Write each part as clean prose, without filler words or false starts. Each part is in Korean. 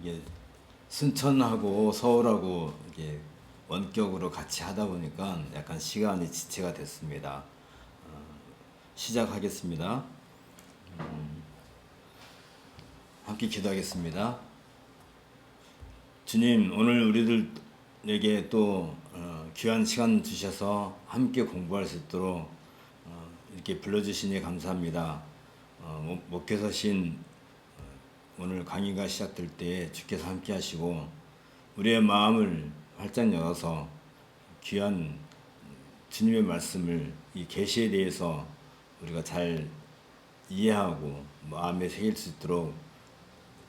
이게 순천하고 서울하고 이게 원격으로 같이 하다 보니까 약간 시간이 지체가 됐습니다. 시작하겠습니다. 함께 기도하겠습니다. 주님, 오늘 우리들에게 또 귀한 시간 주셔서 함께 공부할 수 있도록 이렇게 불러주시니 감사합니다. 목회서신 오늘 강의가 시작될 때 주께서 함께 하시고 우리의 마음을 활짝 열어서 귀한 주님의 말씀을 이 계시에 대해서 우리가 잘 이해하고 마음에 새길 수 있도록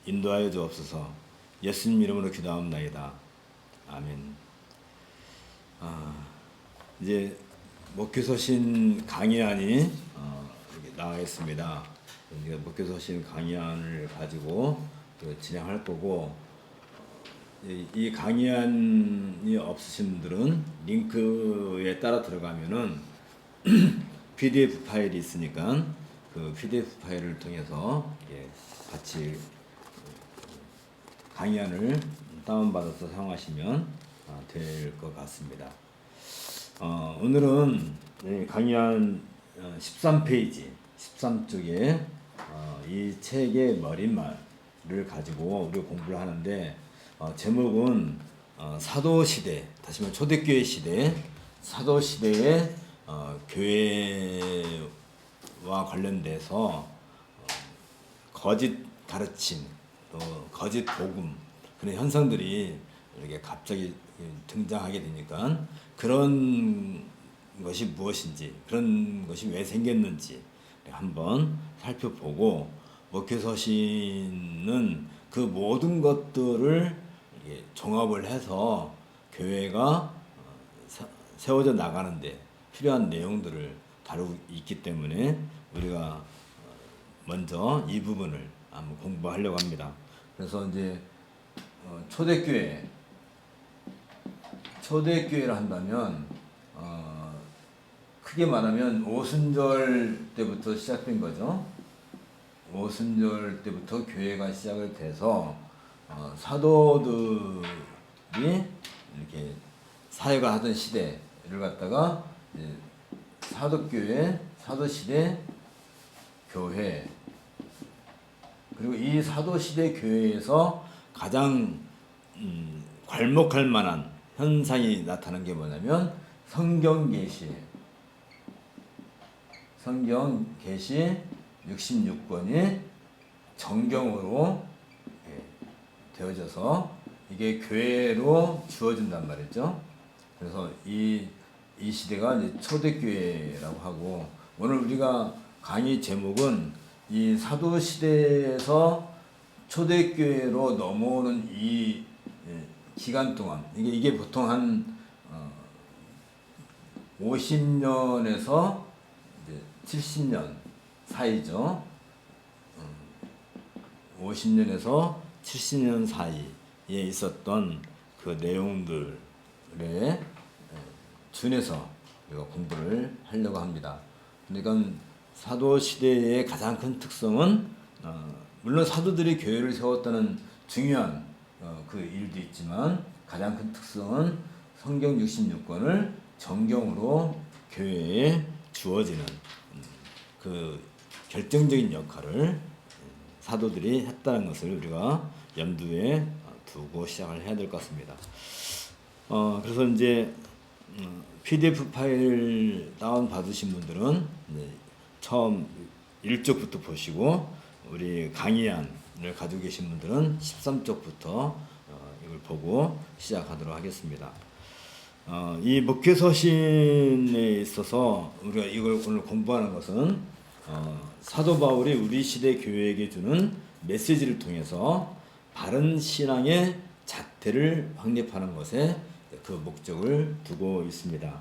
인도하여 주옵소서. 예수님 이름으로 기도합니다. 아멘. 이제 목회서신 강의안이 이렇게 나와 있습니다. 우리가 목회서신 강의안을 가지고 진행할 거고, 이 강의안이 없으신 분들은 링크에 따라 들어가면은 PDF 파일이 있으니까 그 PDF 파일을 통해서 같이 강의안을 다운받아서 사용하시면 될 것 같습니다. 오늘은 강의안 13페이지, 13쪽에 이 책의 머릿말을 가지고 우리가 공부를 하는데, 제목은 사도시대, 다시 말해 초대교회 시대, 사도시대의 교회와 관련돼서 거짓 가르침, 또 거짓 복음, 그런 현상들이 이렇게 갑자기 등장하게 되니까 그런 것이 무엇인지, 그런 것이 왜 생겼는지 한번 살펴보고, 목회서신은 그 모든 것들을 종합을 해서 교회가 세워져 나가는데 필요한 내용들을 다루고 있기 때문에 우리가 먼저 이 부분을 한번 공부하려고 합니다. 그래서 이제 초대교회를 한다면 크게 말하면 오순절 때부터 시작된 거죠. 오순절 때부터 교회가 시작을 돼서 사도들이 이렇게 사회가 하던 시대를 갖다가 사도교회, 사도시대 교회, 그리고 이 사도시대 교회에서 가장 괄목할 만한 현상이 나타난 게 뭐냐면 성경계시 66권이 정경으로 되어져서 이게 교회로 주어진단 말이죠. 그래서 이 시대가 이제 초대교회라고 하고, 오늘 우리가 강의 제목은 이 사도시대에서 초대교회로 넘어오는 이 기간 동안, 이게 보통 한 50년에서 70년 사이죠. 50년에서 70년 사이에 있었던 그 내용들에 준해서 우리가 공부를 하려고 합니다. 그러니까 사도 시대의 가장 큰 특성은 물론 사도들이 교회를 세웠다는 중요한 그 일도 있지만, 가장 큰 특성은 성경 66권을 정경으로 교회에 주어지는 그 결정적인 역할을 사도들이 했다는 것을 우리가 염두에 두고 시작을 해야 될 것 같습니다. 그래서 이제 PDF 파일 다운 받으신 분들은 처음 1쪽부터 보시고, 우리 강의안을 가지고 계신 분들은 13쪽부터 이걸 보고 시작하도록 하겠습니다. 이 목회서신에 있어서 우리가 이걸 오늘 공부하는 것은 사도 바울이 우리 시대 교회에게 주는 메시지를 통해서 바른 신앙의 잣대를 확립하는 것에 그 목적을 두고 있습니다.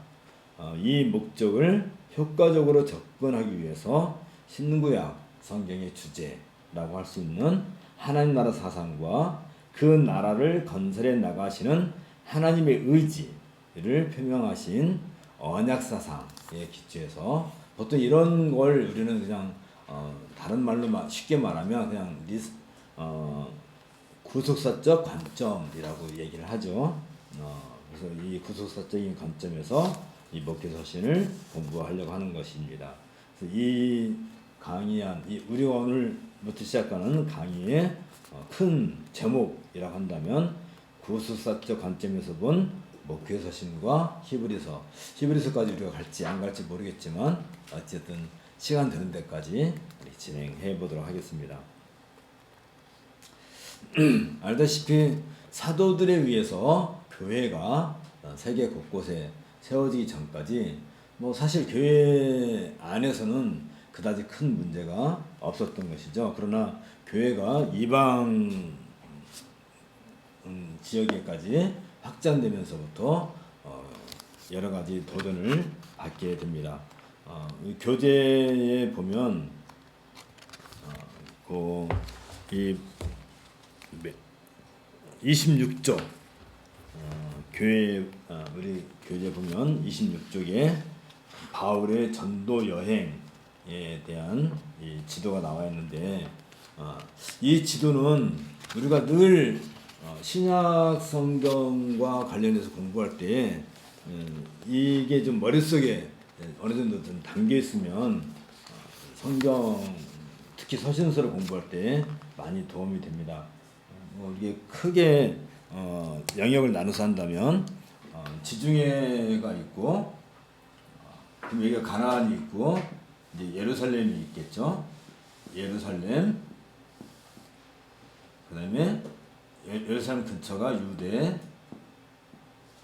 이 목적을 효과적으로 접근하기 위해서 신구약 성경의 주제라고 할 수 있는 하나님 나라 사상과 그 나라를 건설해 나가시는 하나님의 의지를 표명하신 언약 사상에 기초해서, 보통 이런 걸 우리는 그냥 다른 말로 쉽게 말하면 그냥 구속사적 관점이라고 얘기를 하죠. 그래서 이 구속사적인 관점에서 이 목회서신을 공부하려고 하는 것입니다. 그래서 이 강의한 우리가 오늘부터 시작하는 강의의 큰 제목이라고 한다면 구속사적 관점에서 본 목회서신과 히브리서까지 우리가 갈지 안 갈지 모르겠지만 어쨌든 시간 되는 데까지 진행해 보도록 하겠습니다. 알다시피 사도들에 의해서 교회가 세계 곳곳에 세워지기 전까지 사실 교회 안에서는 그다지 큰 문제가 없었던 것이죠. 그러나 교회가 이방 지역에까지 확장되면서부터 여러 가지 도전을 받게 됩니다. 교재에 보면 이 26조 교회 우리 교재 보면 26쪽에 바울의 전도 여행에 대한 이 지도가 나와 있는데 이 지도는 우리가 늘 신약 성경과 관련해서 공부할 때 이게 좀 머릿속에 어느 정도 좀 담겨 있으면 성경 특히 서신서를 공부할 때 많이 도움이 됩니다. 이게 크게 영역을 나눠서 한다면 지중해가 있고 그럼 여기가 가나안이 있고 이제 예루살렘이 있겠죠. 예루살렘 그다음에 예루살렘 근처가 유대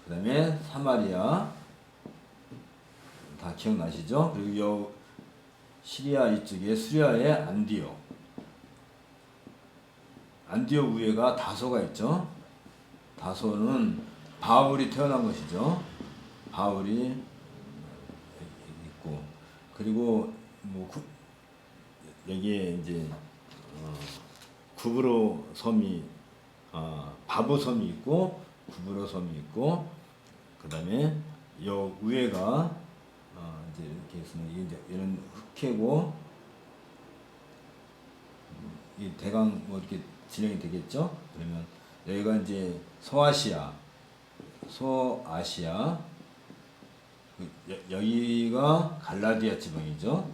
그다음에 사마리아 다 기억나시죠? 그리고 요 시리아 이쪽에 수리아의 안디옥 위에가 다소가 있죠. 다소는 바울이 태어난 것이죠. 바울이 있고 그리고 여기에 이제 구브로 섬이 바보 섬이 있고 구브로 섬이 있고 그다음에 요 위에가 이제 이렇게 있으면 이제 이런 흑해고 이 대강 이렇게 진행이 되겠죠. 그러면 여기가 이제 소아시아 여기가 갈라디아 지방이죠.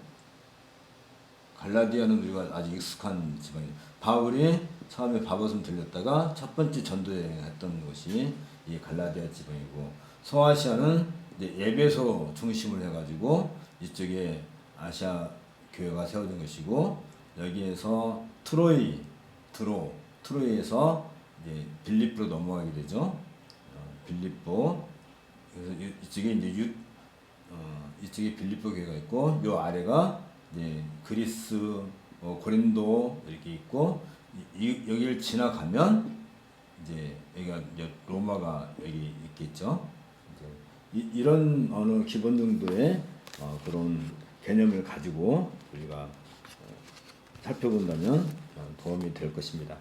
갈라디아는 우리가 아주 익숙한 지방이에요. 바울이 처음에 바보섬 들렸다가 첫 번째 전도 여행했던 곳이 이 갈라디아 지방이고 소아시아는 이제 에베소 중심을 해가지고 이쪽에 아시아 교회가 세워진 것이고 여기에서 트로이에서 이제 빌립보로 넘어가게 되죠. 빌립보 그래서 이쪽에 이제 이쪽에 빌립보 교회가 있고 요 아래가 이제 그리스 고린도 이렇게 있고 여기를 지나가면 이제 여기가 이제 로마가 여기 있겠죠. 이제 이런 어느 기본 정도의 그런 개념을 가지고 우리가 살펴본다면 도움이 될 것입니다.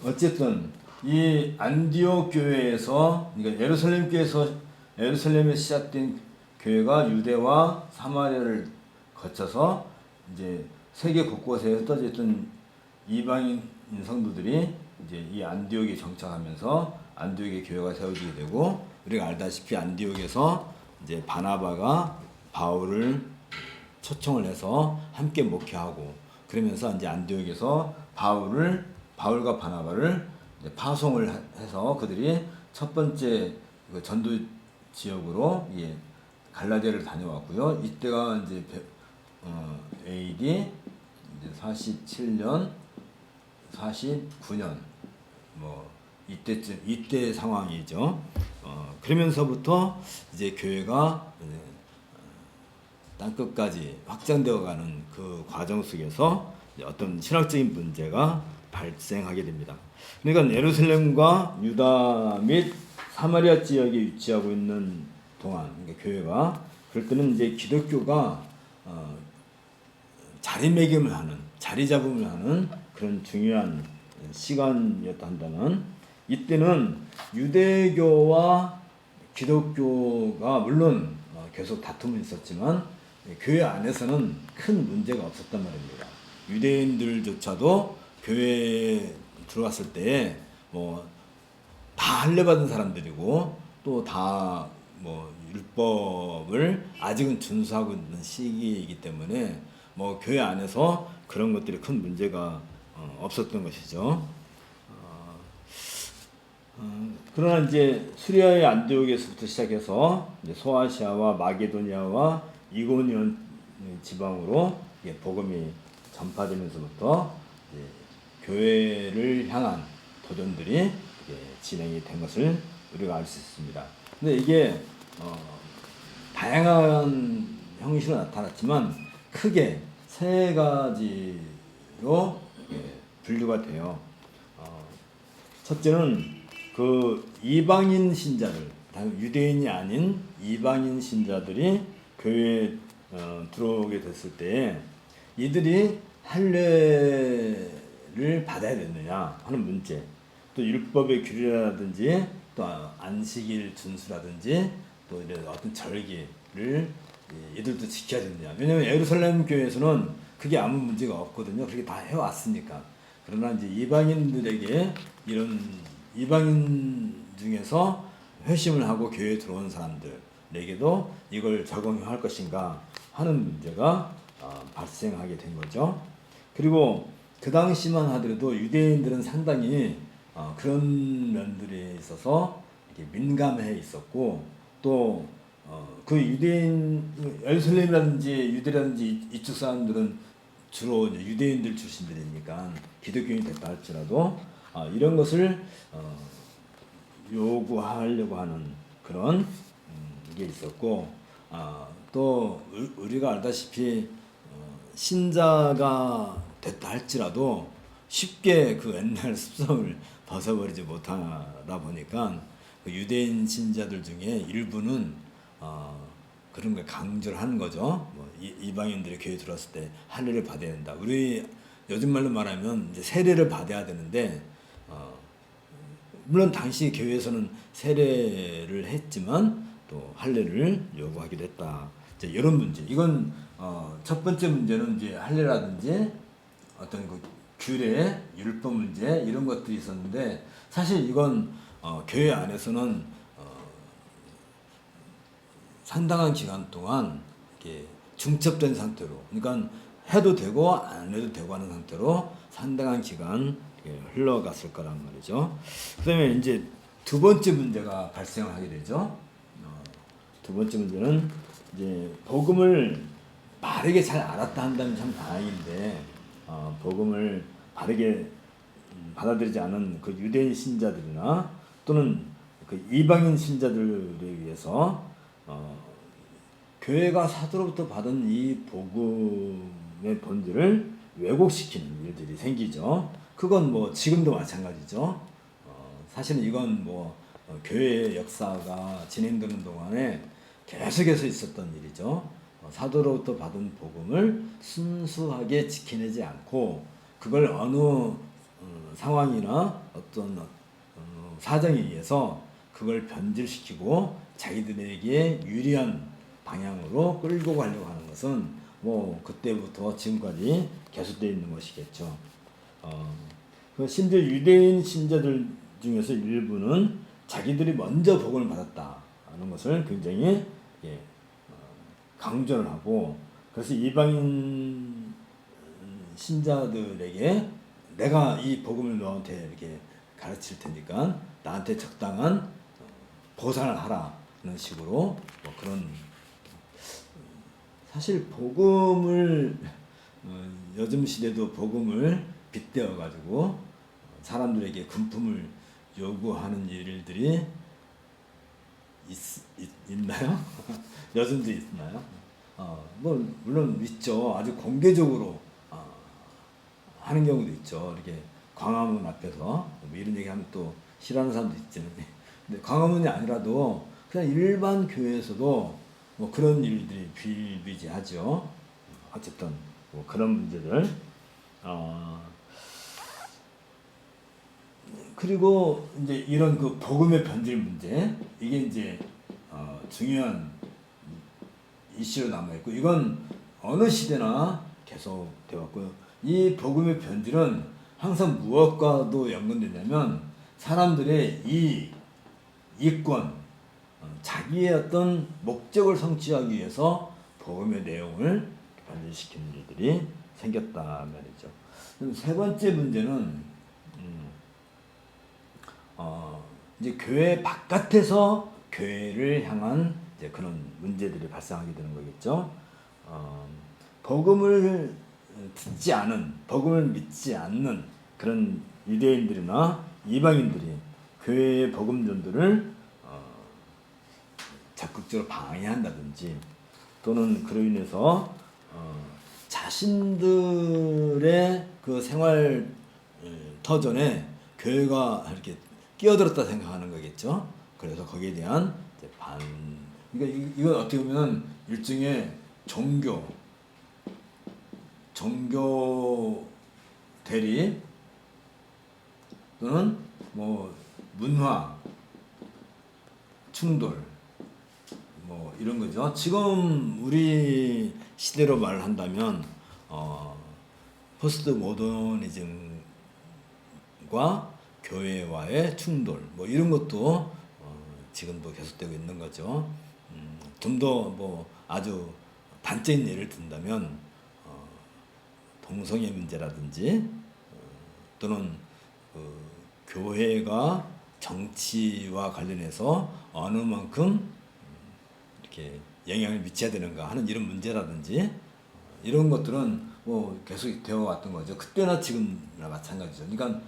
어쨌든 이 안디옥 교회에서 그러니까 예루살렘에 시작된 교회가 유대와 사마리아를 거쳐서 이제 세계 곳곳에 흩어져 있던 이방인 성도들이 이제 이 안디옥에 정착하면서 안디옥의 교회가 세워지게 되고 우리가 알다시피 안디옥에서 이제 바나바가 바울을 초청을 해서 함께 목회하고 그러면서 이제 안디옥에서 바울과 바나바를 이제 파송을 해서 그들이 첫 번째 그 전도 지역으로 갈라디아를 다녀왔고요. 이때가 이제 AD 이제 47년, 49년 이때 상황이죠. 그러면서부터 이제 교회가 땅 끝까지 확장되어가는 그 과정 속에서 어떤 신학적인 문제가 발생하게 됩니다. 그러니까 예루살렘과 유다 및 사마리아 지역에 위치하고 있는 동안 그러니까 교회가 그럴 때는 이제 기독교가 자리 잡음을 하는 그런 중요한 시간이었다 한다면 이때는 유대교와 기독교가 물론 계속 다툼은 있었지만 교회 안에서는 큰 문제가 없었단 말입니다. 유대인들조차도 교회 들어왔을 때 뭐 다 할례 받은 사람들이고 또 다 뭐 율법을 아직은 준수하고 있는 시기이기 때문에 뭐 교회 안에서 그런 것들이 큰 문제가 없었던 것이죠. 그러나 이제 수리아의 안디옥에서부터 시작해서 이제 소아시아와 마게도니아와 이고니온 지방으로 복음이 전파되면서부터 교회를 향한 도전들이 진행이 된 것을 우리가 알 수 있습니다. 근데 이게 다양한 형식으로 나타났지만 크게 세 가지로 분류가 돼요. 첫째는 그 이방인 신자들, 유대인이 아닌 이방인 신자들이 교회에 들어오게 됐을 때 이들이 할례를 받아야 되느냐 하는 문제, 또 율법의 규례라든지 또 안식일 준수라든지 또 이런 어떤 절기를 이들도 지켜야 되느냐. 왜냐하면 예루살렘 교회에서는 그게 아무 문제가 없거든요. 그렇게 다 해왔으니까. 그러나 이제 이방인들에게 이런 이방인 중에서 회심을 하고 교회에 들어온 사람들에게도 이걸 적용할 것인가 하는 문제가 발생하게 된 거죠. 그리고 그 당시만 하더라도 유대인들은 상당히 그런 면들에 있어서 이렇게 민감해 있었고 또 그 유대인 예루살렘이라든지 유대라든지 이쪽 사람들은 주로 유대인들 출신들이니까 기독교인이 됐다 할지라도 이런 것을 요구하려고 하는 그런 게 있었고 또 우리가 알다시피 신자가 됐다 할지라도 쉽게 그 옛날 습성을 벗어버리지 못하다 보니까 그 유대인 신자들 중에 일부는 그런 걸 강조를 하는 거죠. 뭐 이방인들이 교회 들어왔을 때 할례를 받아야 된다. 우리 요즘 말로 말하면 이제 세례를 받아야 되는데 물론 당시 교회에서는 세례를 했지만 또 할례를 요구하기도 했다. 이제 이런 문제. 이건 첫 번째 문제는 이제 할례라든지 어떤 그 규례, 율법 문제 이런 것들이 있었는데 사실 이건 교회 안에서는 상당한 기간 동안 이렇게 중첩된 상태로, 그러니까 해도 되고 안 해도 되고 하는 상태로 상당한 기간 흘러갔을 거란 말이죠. 그다음에 이제 두 번째 문제가 발생하게 되죠. 두 번째 문제는 이제 복음을 바르게 잘 알았다 한다면 참 다행인데 복음을 바르게 받아들이지 않은 그 유대인 신자들이나 또는 그 이방인 신자들에 의해서 교회가 사도로부터 받은 이 복음의 본질을 왜곡시키는 일들이 생기죠. 그건 뭐 지금도 마찬가지죠. 사실은 이건 뭐 교회의 역사가 진행되는 동안에 계속해서 있었던 일이죠. 사도로부터 받은 복음을 순수하게 지켜내지 않고 그걸 어느 상황이나 어떤 사정에 의해서 그걸 변질시키고 자기들에게 유리한 방향으로 끌고 가려고 하는 것은 뭐 그때부터 지금까지 계속되어 있는 것이겠죠. 심지어 유대인 신자들 중에서 일부는 자기들이 먼저 복음을 받았다는 것을 굉장히 강조를 하고, 그래서 이방인 신자들에게 내가 이 복음을 너한테 이렇게 가르칠 테니까 나한테 적당한 보상을 하라는 식으로 뭐 그런, 사실 복음을 요즘 시대도 복음을 빗대어 가지고 사람들에게 금품을 요구하는 일들이 있나요? 요즘도 있나요? 뭐 물론 있죠. 아주 공개적으로 하는 경우도 있죠. 이렇게 광화문 앞에서 뭐 이런 얘기하면 또 싫어하는 사람도 있잖아요. 근데 광화문이 아니라도 그냥 일반 교회에서도 뭐 그런 일들이 비일비재하죠. 어쨌든 뭐 그런 문제들. 그리고 이제 이런 그 복음의 변질 문제, 이게 이제 중요한 이슈로 남아 있고, 이건 어느 시대나 계속 되었고요. 이 복음의 변질은 항상 무엇과도 연관되냐면 사람들의 이권, 자기의 어떤 목적을 성취하기 위해서 복음의 내용을 변질시키는 일들이 생겼다 말이죠. 그럼 세 번째 문제는 이제 교회 바깥에서 교회를 향한 이제 그런 문제들이 발생하게 되는 거겠죠. 복음을 듣지 않은, 복음을 믿지 않는 그런 유대인들이나 이방인들이 교회의 복음 전도를 적극적으로 방해한다든지 또는 그로 인해서 자신들의 그 생활 터전에 교회가 이렇게 끼어들었다 생각하는 거겠죠. 그래서 거기에 대한 이제 그러니까 이건 어떻게 보면 일종의 종교 대립 또는 뭐 문화 충돌 뭐 이런 거죠. 지금 우리 시대로 말한다면 포스트 모더니즘과 교회와의 충돌 뭐 이런 것도 지금도 계속되고 있는 거죠. 좀 더 뭐 아주 단적인 예를 든다면 동성애 문제라든지 또는 교회가 정치와 관련해서 어느 만큼 이렇게 영향을 미쳐야 되는가 하는 이런 문제라든지 이런 것들은 뭐 계속 되어 왔던 거죠. 그때나 지금이나 마찬가지죠. 그러니까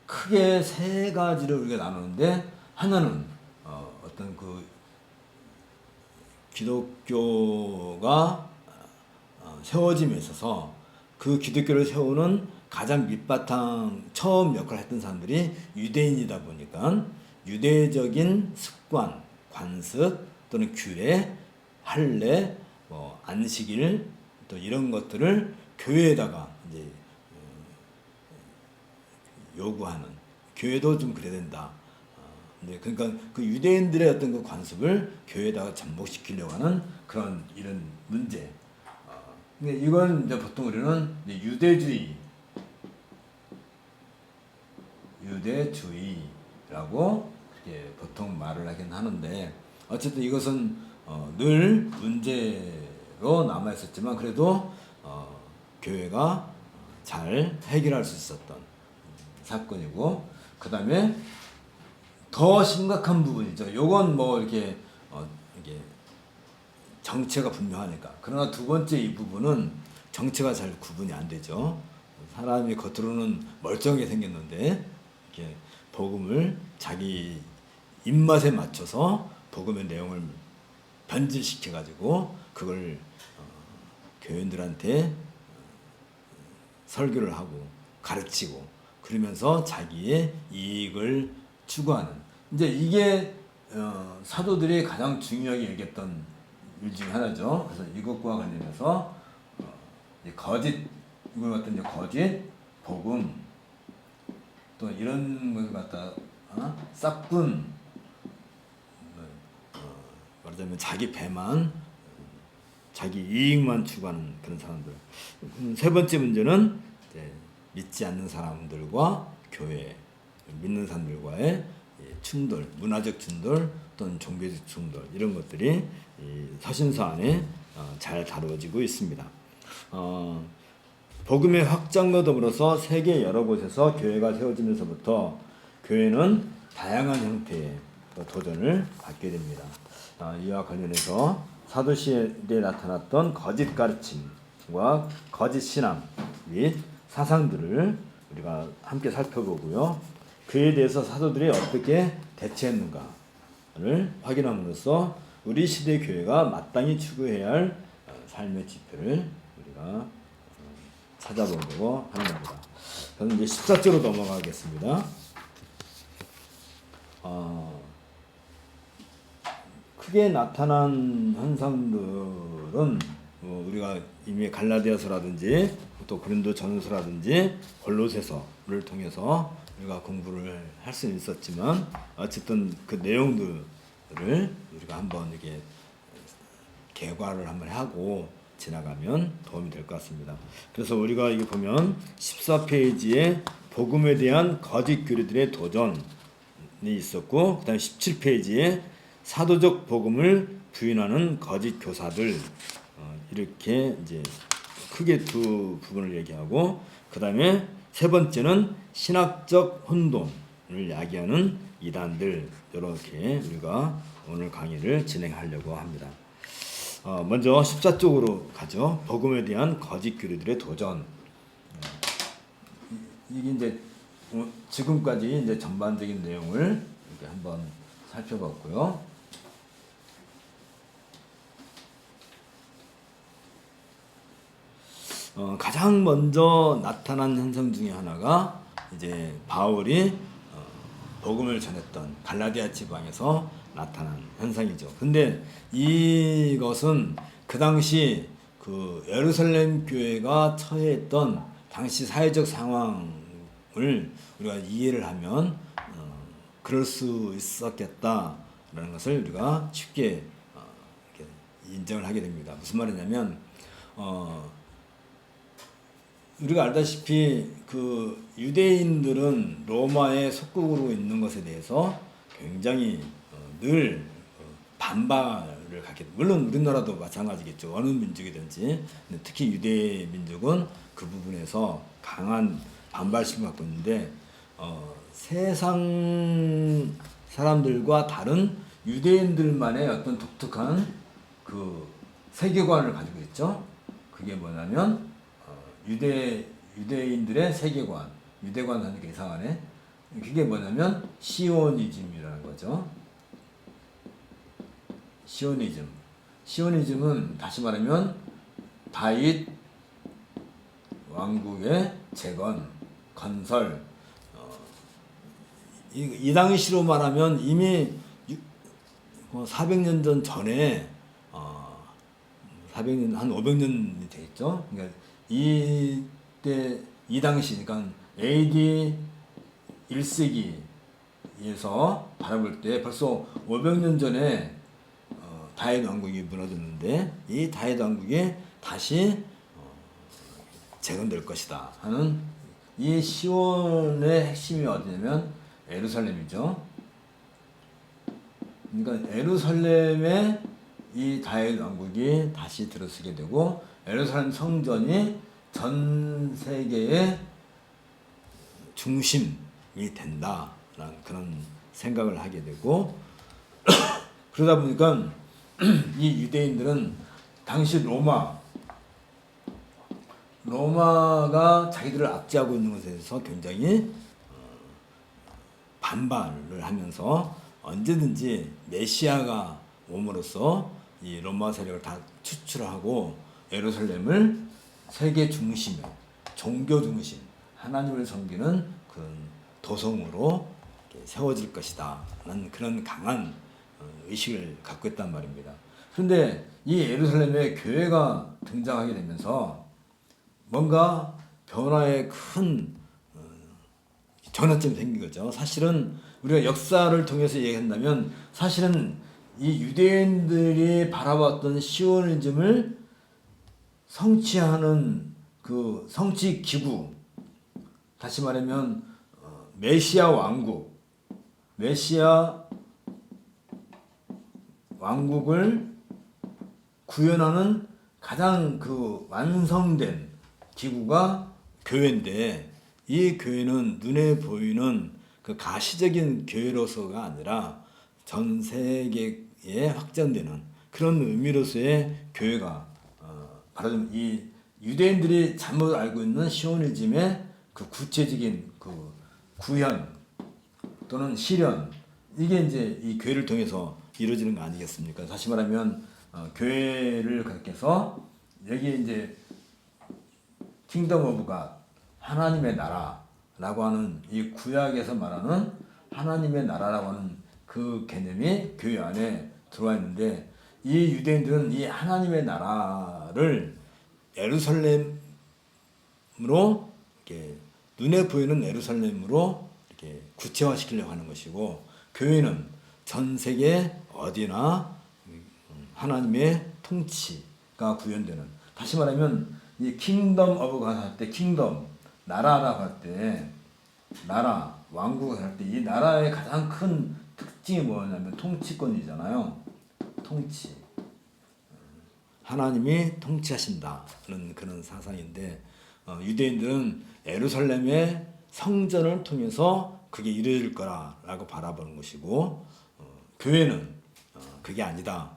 크게 세 가지를 우리가 나누는데 하나는 어떤 그 기독교가 세워짐에 있어서 그 기독교를 세우는 가장 밑바탕 처음 역할을 했던 사람들이 유대인이다 보니까 유대적인 습관, 관습 또는 규례, 할례, 뭐 안식일 또 이런 것들을 교회에다가 이제 요구하는 교회도 좀 그래야 된다. 그러니까 그 유대인들의 어떤 그 관습을 교회에다가 접목시키려고 하는 그런 이런 문제. 근데 이건 이제 보통 우리는 이제 유대주의라고 이렇게 보통 말을 하긴 하는데 어쨌든 이것은 늘 문제로 남아 있었지만 그래도 교회가 잘 해결할 수 있었던 사건이고 그 다음에 더 심각한 부분이죠. 요건 뭐 이렇게 이게 정체가 분명하니까. 그러나 두 번째 이 부분은 정체가 잘 구분이 안 되죠. 사람이 겉으로는 멀쩡하게 생겼는데 이렇게 복음을 자기 입맛에 맞춰서 복음의 내용을 변질시켜 가지고 그걸 교인들한테 설교를 하고 가르치고 그러면서 자기의 이익을 추구하는 이제 이게 사도들이 가장 중요하게 얘기했던 일 중에 하나죠. 그래서 이것과 관련해서 거짓 이걸 갖다 이제 거짓 복음 또 이런 것을 갖다 싹군 말하자면 자기 배만 자기 이익만 추구하는 그런 사람들. 세 번째 문제는 믿지 않는 사람들과 교회 믿는 사람들과의 충돌, 문화적 충돌 또는 종교적 충돌 이런 것들이 서신서 안에 잘 다루어지고 있습니다. 복음의 확장과 더불어서 세계 여러 곳에서 교회가 세워지면서부터 교회는 다양한 형태의 도전을 받게 됩니다. 이와 관련해서 사도시대에 나타났던 거짓 가르침과 거짓 신앙 및 사상들을 우리가 함께 살펴보고요. 그에 대해서 사도들이 어떻게 대처했는가를 확인함으로써 우리 시대 교회가 마땅히 추구해야 할 삶의 지표를 우리가 찾아보려고 하는 겁니다. 저는 이제 14절로 넘어가겠습니다. 크게 나타난 현상들은 우리가 이미 갈라디아서라든지 또 고린도 전서라든지 골로새서를 통해서 우리가 공부를 할 수는 있었지만 어쨌든 그 내용들을 우리가 한번 이렇게 개괄을 한번 하고 지나가면 도움이 될 것 같습니다. 그래서 우리가 이게 보면 14페이지에 복음에 대한 거짓 교리들의 도전이 있었고, 그다음에 17페이지에 사도적 복음을 부인하는 거짓 교사들, 이렇게 이제 크게 두 부분을 얘기하고, 그다음에 세 번째는 신학적 혼돈을 야기하는 이단들, 이렇게 우리가 오늘 강의를 진행하려고 합니다. 먼저 14쪽으로 가죠. 복음에 대한 거짓 교리들의 도전. 이게 이제 지금까지 이제 전반적인 내용을 이렇게 한번 살펴봤고요. 가장 먼저 나타난 현상 중에 하나가 이제 바울이 복음을 전했던 갈라디아 지방에서 나타난 현상이죠. 근데 이것은 그 당시 그 예루살렘 교회가 처해있던 당시 사회적 상황을 우리가 이해를 하면 그럴 수 있었겠다라는 것을 우리가 쉽게 이렇게 인정을 하게 됩니다. 무슨 말이냐면 우리가 알다시피 그 유대인들은 로마의 속국으로 있는 것에 대해서 굉장히 늘 반발을 갖게 됩니다. 물론 우리나라도 마찬가지겠죠. 어느 민족이든지. 근데 특히 유대 민족은 그 부분에서 강한 반발심을 갖고 있는데 세상 사람들과 다른 유대인들만의 어떤 독특한 그 세계관을 가지고 있죠. 그게 뭐냐면 유대인들의 세계관, 유대관 하니까 이상하네. 그게 뭐냐면 시오니즘이라는 거죠. 시오니즘은 다시 말하면 다윗 왕국의 재건, 건설. 이 당시로 말하면 이미 400년 전에 400년 한 500년이 되겠죠. 그러니까 이 당시, 그러니까 AD 1세기에서 바라볼 때 벌써 500년 전에 다윗 왕국이 무너졌는데 이 다윗 왕국이 다시 재건될 것이다 하는 이 시온의 핵심이 어디냐면 예루살렘이죠. 그러니까 예루살렘에 이 다윗 왕국이 다시 들어서게 되고 예루살렘 성전이 전 세계의 중심이 된다라는 그런 생각을 하게 되고 그러다 보니까 이 유대인들은 당시 로마가 자기들을 압제하고 있는 것에 대해서 굉장히 반발을 하면서 언제든지 메시아가 옴으로써 이 로마 세력을 다 추출하고 예루살렘을 세계 중심의 종교 중심 하나님을 섬기는 그 도성으로 세워질 것이다 라는 그런 강한 의식을 갖고 있단 말입니다. 그런데 이 예루살렘에 교회가 등장하게 되면서 뭔가 변화의 큰 전환점이 생긴 거죠. 사실은 우리가 역사를 통해서 얘기한다면 사실은 이 유대인들이 바라봤던 시오니즘을 성취하는 그 성취 기구, 다시 말하면 메시아 왕국을 구현하는 가장 그 완성된 기구가 교회인데 이 교회는 눈에 보이는 그 가시적인 교회로서가 아니라 전 세계에 확장되는 그런 의미로서의 교회가 말하자면 이 유대인들이 잘못 알고 있는 시오니즘의 그 구체적인 그 구현 또는 실현 이게 이제 이 교회를 통해서 이루어지는 거 아니겠습니까? 다시 말하면 교회를 그렇게 해서 여기에 이제 킹덤 오브 갓 하나님의 나라라고 하는 이 구약에서 말하는 하나님의 나라라고 하는 그 개념이 교회 안에 들어와 있는데 이 유대인들은 이 하나님의 나라를 예루살렘으로 이렇게 눈에 보이는 예루살렘으로 이렇게 구체화시키려고 하는 것이고 교회는 전 세계 어디나 하나님의 통치가 구현되는 다시 말하면 이 킹덤 오브 갓 할 때 킹덤 나라라고 할 때 나라 왕국을 할 때 이 나라의 가장 큰 특징이 뭐냐면 통치권이잖아요. 통치. 하나님이 통치하신다는 그런 사상인데 유대인들은 예루살렘의 성전을 통해서 그게 이루어질 거라고 바라보는 것이고 교회는 그게 아니다.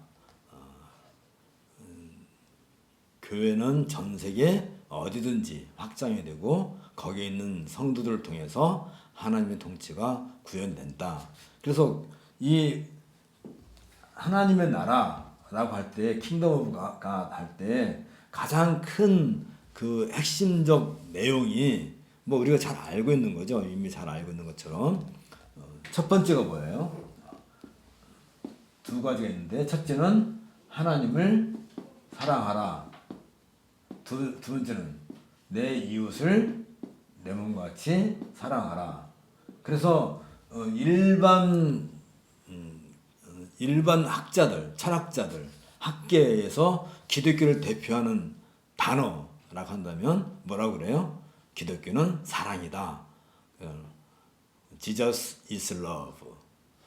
교회는 전 세계 어디든지 확장이 되고 거기에 있는 성도들을 통해서 하나님의 통치가 구현된다. 그래서 이 하나님의 나라라고 할 때 킹덤 오브 갓 할 때 가장 큰 그 핵심적 내용이 뭐 우리가 잘 알고 있는 거죠. 이미 잘 알고 있는 것처럼 첫 번째가 뭐예요? 두 가지가 있는데 첫째는 하나님을 사랑하라. 두 번째는 내 이웃을 내 몸과 같이 사랑하라. 그래서 일반 학자들, 철학자들, 학계에서 기독교를 대표하는 단어라고 한다면 뭐라고 그래요? 기독교는 사랑이다. Jesus is love.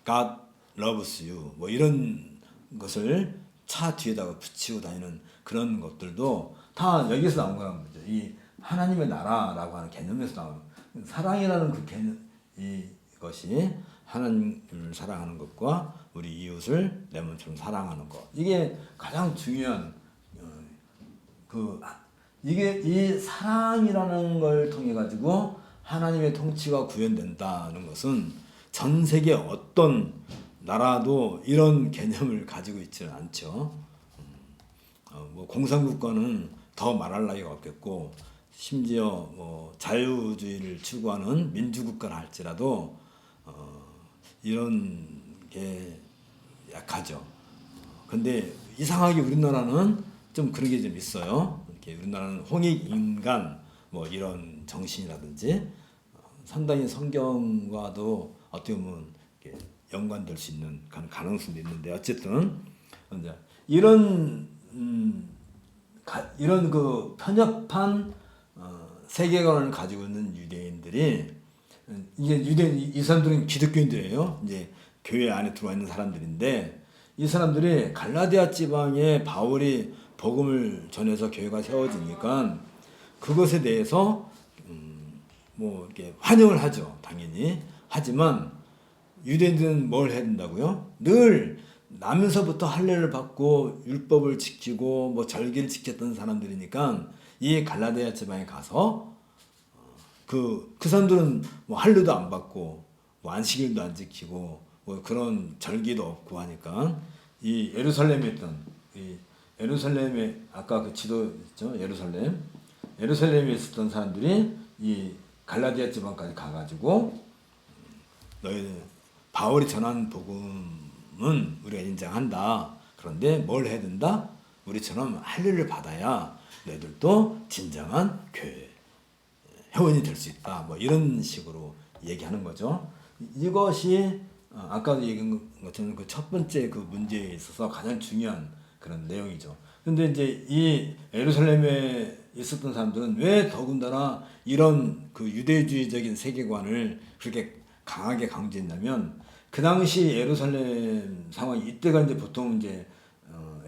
God loves you. 뭐 이런 것을 차 뒤에다가 붙이고 다니는 그런 것들도 다 여기서 나온 거란 말이죠. 이 하나님의 나라라고 하는 개념에서 나오는 사랑이라는 그 개념, 이것이 하나님을 사랑하는 것과 우리 이웃을 내 몸처럼 사랑하는 것. 이게 가장 중요한 이게 이 사랑이라는 걸 통해 가지고 하나님의 통치가 구현된다는 것은 전 세계 어떤 나라도 이런 개념을 가지고 있지는 않죠. 뭐 공산국가는 더 말할 나위가 없겠고 심지어 뭐 자유주의를 추구하는 민주국가를 할지라도 이런 게 약하죠. 근데 이상하게 우리나라는 좀 그런 게 좀 있어요. 이렇게 우리나라는 홍익인간 뭐 이런 정신이라든지 상당히 성경과도 어떻게 보면 이렇게 연관될 수 있는 가능성도 있는데 어쨌든 이제 이런 그 편협한 세계관을 가지고 있는 유대인들이 이게 이 사람들은 기독교인들이에요. 이제 교회 안에 들어와 있는 사람들인데 이 사람들이 갈라디아 지방에 바울이 복음을 전해서 교회가 세워지니까 그것에 대해서 뭐 이렇게 환영을 하죠. 당연히. 하지만 유대인들은 뭘 해야 된다고요? 늘 나면서부터 할례를 받고 율법을 지키고 뭐 절기를 지켰던 사람들이니까 이 갈라디아 지방에 가서 그 사람들은 뭐 할례도 안 받고 뭐 안식일도 안 지키고 뭐 그런 절기도 없고 하니까 이 예루살렘에 있던 예루살렘에 아까 그 지도 있죠. 예루살렘에 있었던 사람들이 이 갈라디아 지방까지 가가지고 너희 바울이 전한 복음은 우리가 인정한다. 그런데 뭘 해야 된다? 우리처럼 할례를 받아야 너희들도 진정한 교회 회원이 될 수 있다. 뭐 이런 식으로 얘기하는 거죠. 이것이 아까도 얘기한 것처럼 그 첫 번째 그 문제에 있어서 가장 중요한 그런 내용이죠. 근데 이제 이 예루살렘에 있었던 사람들은 왜 더군다나 이런 그 유대주의적인 세계관을 그렇게 강하게 강조했냐면 그 당시 예루살렘 상황이 이때가 이제 보통 이제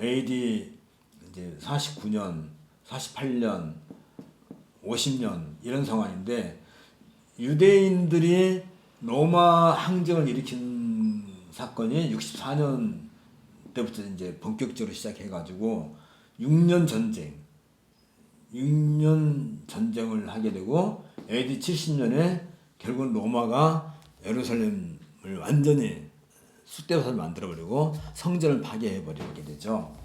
AD 이제 49년, 48년, 50년 이런 상황인데 유대인들이 로마 항쟁을 일으킨 사건이 64년 때부터 이제 본격적으로 시작해가지고 6년 전쟁을 하게 되고 AD 70년에 결국은 로마가 예루살렘을 완전히 숫대밭을 만들어버리고 성전을 파괴해버리게 되죠.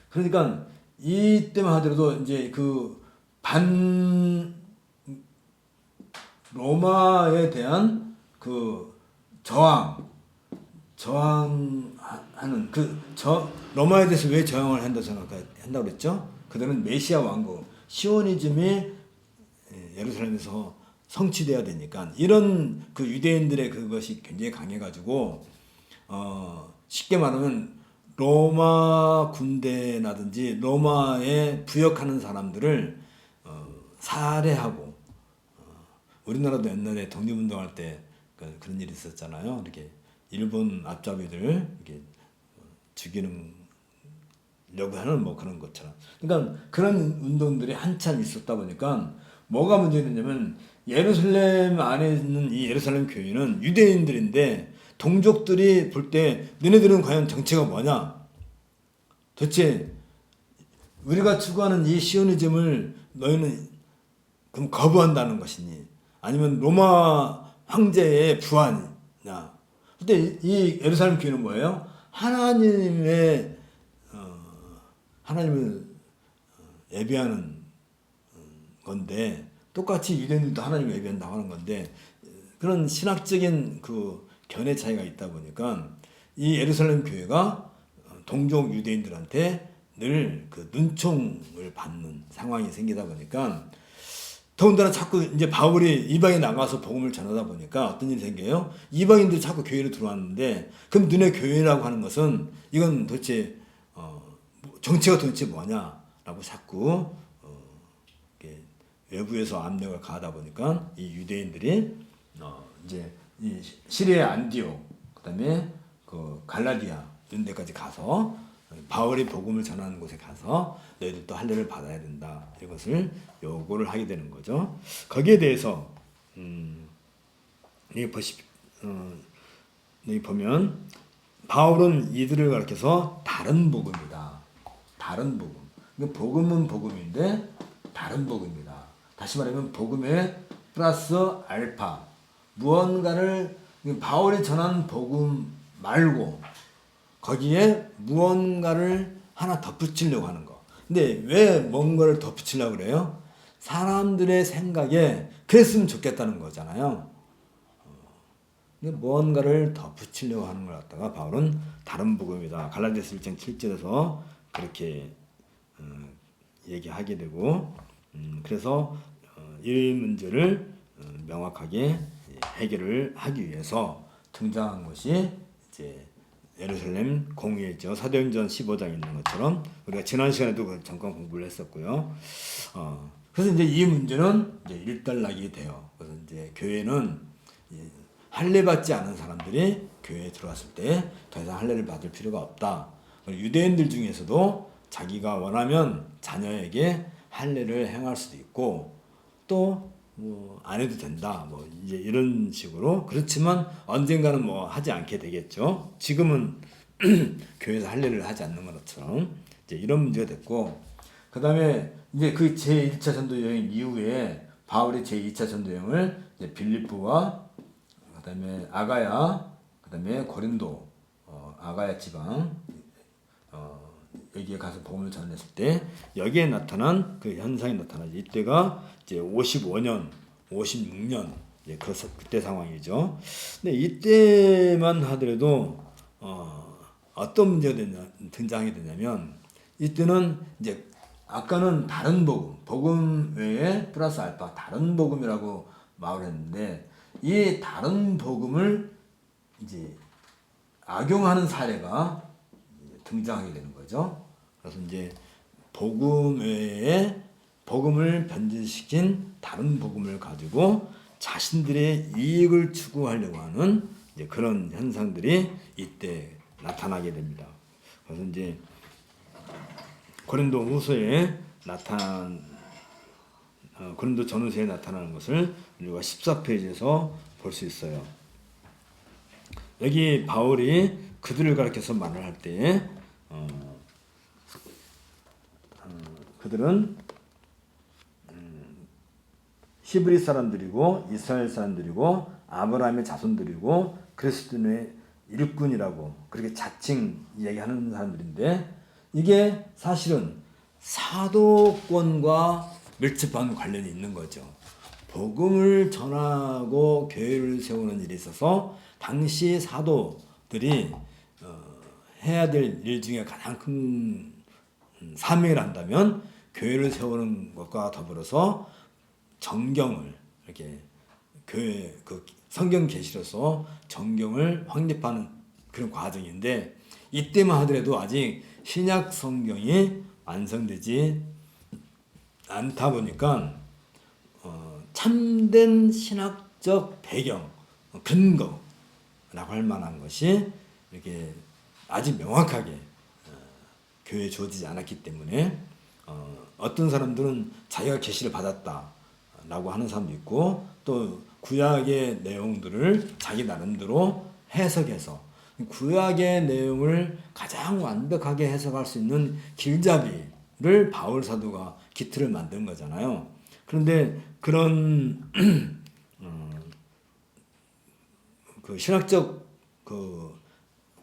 그러니까 이때만 하더라도 이제 그 로마에 대한 그 저항하는 로마에 대해서 왜 저항을 한다고 그랬죠? 그들은 메시아 왕국 시오니즘이 예루살렘에서 성취돼야 되니까 이런 그 유대인들의 그것이 굉장히 강해가지고 쉽게 말하면 로마 군대라든지 로마에 부역하는 사람들을 살해하고, 우리나라도 옛날에 독립운동할 때 그런 일이 있었잖아요. 이렇게 일본 앞잡이들 이렇게 죽이는 려고 하는 뭐 그런 것처럼. 그러니까 그런 운동들이 한참 있었다 보니까 뭐가 문제가 되냐면, 예루살렘 안에 있는 이 예루살렘 교회는 유대인들인데 동족들이 볼 때 너네들은 과연 정체가 뭐냐? 도대체 우리가 추구하는 이 시오니즘을 너희는 그럼 거부한다는 것이니, 아니면 로마 황제의 부하냐? 근데 이 예루살렘 교회는 뭐예요? 하나님을 예배하는 건데, 똑같이 유대인들도 하나님을 예배한다고 하는 건데, 그런 신학적인 그 견해 차이가 있다 보니까 이 예루살렘 교회가 동족 유대인들한테 늘 그 눈총을 받는 상황이 생기다 보니까, 더군다나 자꾸 이제 바울이 이방에 나가서 복음을 전하다 보니까 어떤 일이 생겨요? 이방인들이 자꾸 교회로 들어왔는데, 그럼 너네 교회라고 하는 것은 이건 도대체 정체가 도대체 뭐냐라고 자꾸 외부에서 압력을 가하다 보니까 이 유대인들이 이제 이 시리아 안디옥, 그다음에 그 갈라디아 이런 데까지 가서 바울이 복음을 전하는 곳에 가서 너희들도 할례를 받아야 된다, 이것을 요구를 하게 되는 거죠. 거기에 대해서 여기 보면 바울은 이들을 가리켜서 다른 복음이다. 다른 복음. 복음은 복음인데 다른 복음이다. 다시 말하면 복음의 플러스 알파, 무언가를 바울이 전한 복음 말고 거기에 무언가를 하나 덧붙이려고 하는 거. 근데 왜 뭔가를 덧붙이려고 그래요? 사람들의 생각에 그랬으면 좋겠다는 거잖아요. 무언가를 덧붙이려고 하는 걸 갖다가 바울은 다른 복음이다. 갈라디아서 1장 7절에서 그렇게 얘기하게 되고, 그래서 이 문제를 명확하게 해결을 하기 위해서 등장한 것이 이제 예루살렘 공의회죠. 사도행전 15장에 있는 것처럼 우리가 지난 시간에도 그 잠깐 공부를 했었고요. 그래서 이제 이 문제는 이제 일단락이 돼요. 그래서 이제 교회는 할례 받지 않은 사람들이 교회에 들어왔을 때 더 이상 할례를 받을 필요가 없다. 유대인들 중에서도 자기가 원하면 자녀에게 할례를 행할 수도 있고, 또 뭐 안 해도 된다, 뭐 이제 이런 식으로. 그렇지만 언젠가는 뭐 하지 않게 되겠죠. 지금은 교회에서 할례를 하지 않는 것처럼 이제 이런 문제가 됐고, 그 다음에 이제 그 제1차 전도 여행 이후에 바울이 제2차 전도 여행을 이제 빌립보와 그 다음에 아가야, 그 다음에 고린도, 아가야 지방, 여기에 가서 복음을 전했을 때 여기에 나타난 그 현상이 나타나죠. 이때가 이제 55년, 56년 이제 그때 상황이죠. 근데 이때만 하더라도 어떤 문제가 등장하게 되냐면, 이때는 이제 아까는 다른 복음, 복음 외에 플러스 알파 다른 복음이라고 말을 했는데, 이 다른 복음을 이제 악용하는 사례가 등장하게 되는 거죠. 그래서 이제 복음 외에 복음을 변질시킨 다른 복음을 가지고 자신들의 이익을 추구하려고 하는 이제 그런 현상들이 이때 나타나게 됩니다. 그래서 이제 고린도 후서에 고린도 전후서에 나타나는 것을 우리가 14페이지에서 볼 수 있어요. 여기 바울이 그들을 가리켜서 말을 할 때 그들은 히브리 사람들이고 이스라엘 사람들이고 아브라함의 자손들이고 그리스도의 일꾼이라고 그렇게 자칭 얘기하는 사람들인데, 이게 사실은 사도권과 밀접한 관련이 있는 거죠. 복음을 전하고 교회를 세우는 일에 있어서 당시 사도들이 해야 될 일 중에 가장 큰 사명을 한다면 교회를 세우는 것과 더불어서 정경을 이렇게 교회 그 성경 계시로서 정경을 확립하는 그런 과정인데, 이때만 하더라도 아직 신약 성경이 완성되지 않다 보니까 참된 신학적 배경, 근거라고 할 만한 것이 이렇게 아직 명확하게 교회에 주어지지 않았기 때문에 어떤 사람들은 자기가 계시를 받았다라고 하는 사람도 있고 또 구약의 내용들을 자기 나름대로 해석해서 구약의 내용을 가장 완벽하게 해석할 수 있는 길잡이를 바울 사도가 기틀을 만든 거잖아요. 그런데 그런 그 신학적 그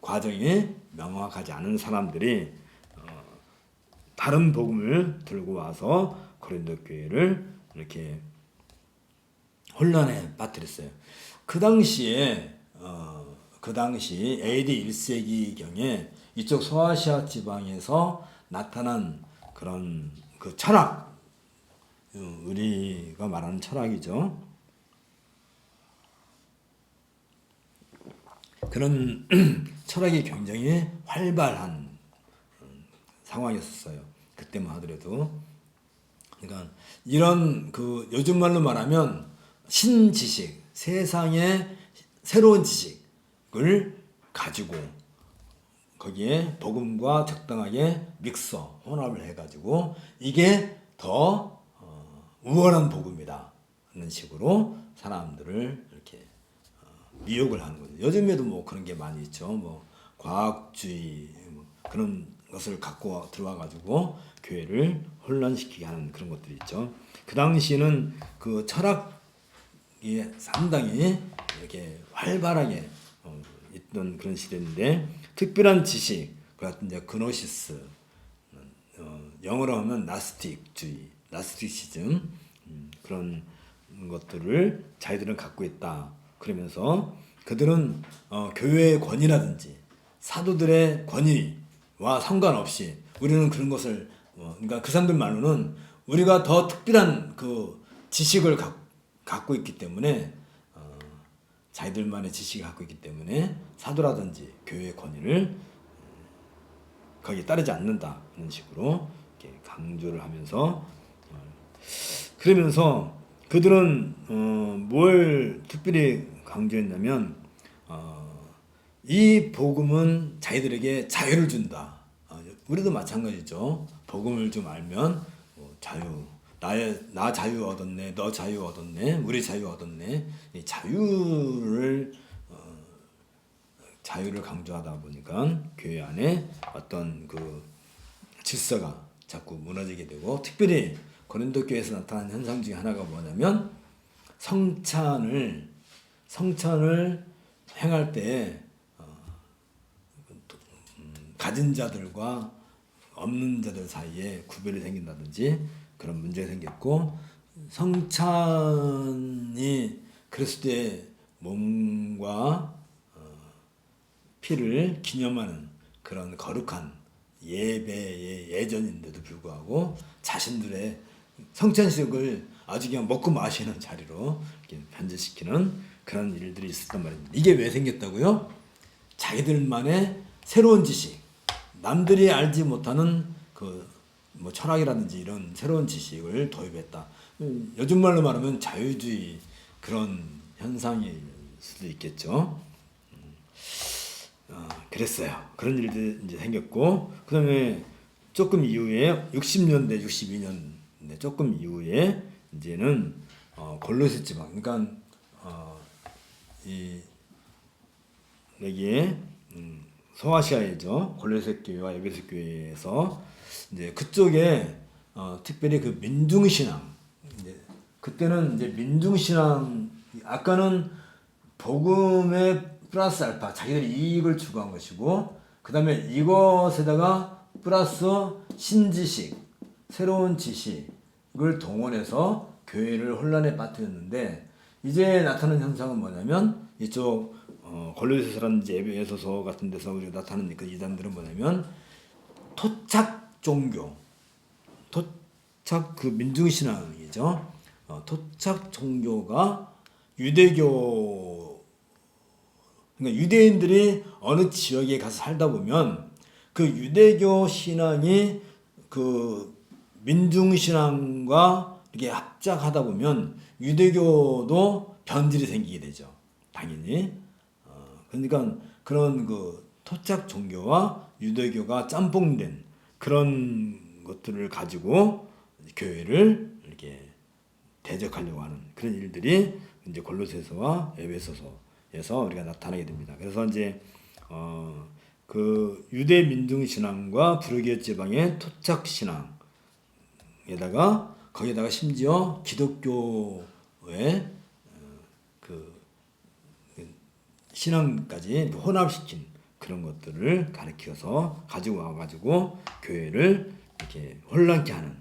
과정이 명확하지 않은 사람들이 다른 복음을 들고 와서 고린도 교회를 이렇게 혼란에 빠뜨렸어요. 그 당시 AD 1세기경에 이쪽 소아시아 지방에서 나타난 그런 그 철학, 우리가 말하는 철학이죠. 그런 철학이 굉장히 활발한 상황이었어요. 그때만 하더라도. 그러니까 이런 그 요즘 말로 말하면 신지식, 세상의 새로운 지식을 가지고 거기에 복음과 적당하게 믹서, 혼합을 해가지고 이게 더 우월한 복음이다 하는 식으로 사람들을 이렇게 미혹을 하는 거죠. 요즘에도 뭐 그런 게 많이 있죠. 뭐 과학주의 그런 것을 갖고 들어와가지고 교회를 혼란시키게 하는 그런 것들이 있죠. 그 당시에는 그 철학이 상당히 이렇게 활발하게 있던 그런 시대인데 특별한 지식, 같은 이제 그노시스, 영어로 하면 나스틱주의, 나스티시즘 그런 것들을 자기들은 갖고 있다. 그러면서 그들은 교회의 권위라든지 사도들의 권위와 상관없이 우리는 그런 것을 그러니까 그 사람들 말로는 우리가 더 특별한 그 지식을 갖고 있기 때문에 자기들만의 지식을 갖고 있기 때문에 사도라든지 교회의 권위를 거기에 따르지 않는다 이런 식으로 이렇게 강조를 하면서 그러면서 그들은 뭘 특별히 강조했냐면 이 복음은 자기들에게 자유를 준다. 우리도 마찬가지죠. 복음을 좀 알면 자유, 나 자유 얻었네, 너 자유 얻었네, 우리 자유 얻었네. 이 자유를 강조하다 보니까 교회 안에 어떤 그 질서가 자꾸 무너지게 되고 특별히 고린도 교회에서 나타난 현상 중에 하나가 뭐냐면 성찬을 행할 때 가진 자들과 없는 자들 사이에 구별이 생긴다든지 그런 문제가 생겼고 성찬이 그랬을 때 몸과 피를 기념하는 그런 거룩한 예배의 예전인데도 불구하고 자신들의 성찬식을 아주 그냥 먹고 마시는 자리로 이렇게 변질시키는 그런 일들이 있었단 말입니다. 이게 왜 생겼다고요? 자기들만의 새로운 지식, 남들이 알지 못하는 뭐 철학이라든지 이런 새로운 지식을 도입했다. 요즘 말로 말하면 자유주의 그런 현상일 수도 있겠죠. 그랬어요. 그런 일들이 이제 생겼고 그다음에 조금 이후에 60년대, 62년대 조금 이후에 이제는 골로새 지방, 그러니까 여기에 소아시아이죠. 골로새 교회와 에베소 교회에서 이제 그쪽에 특별히 그 민중신앙, 그때는 이제 민중신앙, 아까는 복음의 플러스 알파, 자기들이 이익을 추구한 것이고 그 다음에 이것에다가 플러스 신지식, 새로운 지식을 동원해서 교회를 혼란에 빠뜨렸는데 이제 나타나는 현상은 뭐냐면 이쪽 골로새서라든지 에베소서 같은 데서 우리가 나타나는 그 이단들은 뭐냐면 토착 종교, 토착 그 민중신앙이죠. 토착 종교가 유대교 그러니까 유대인들이 어느 지역에 가서 살다 보면 그 유대교 신앙이 그 민중 신앙과 이렇게 합작하다 보면 유대교도 변질이 생기게 되죠. 당연히. 그러니까 그런 그 토착 종교와 유대교가 짬뽕된 그런 것들을 가지고 교회를 이렇게 대적하려고 하는 그런 일들이 이제 골로새서와 에베소서에서 우리가 나타나게 됩니다. 그래서 이제 그 유대 민중 신앙과 불교 지방의 토착 신앙에다가 거기에다가 심지어 기독교의 그 신앙까지 혼합시킨 그런 것들을 가르쳐서 가지고 와가지고 교회를 이렇게 혼란케 하는.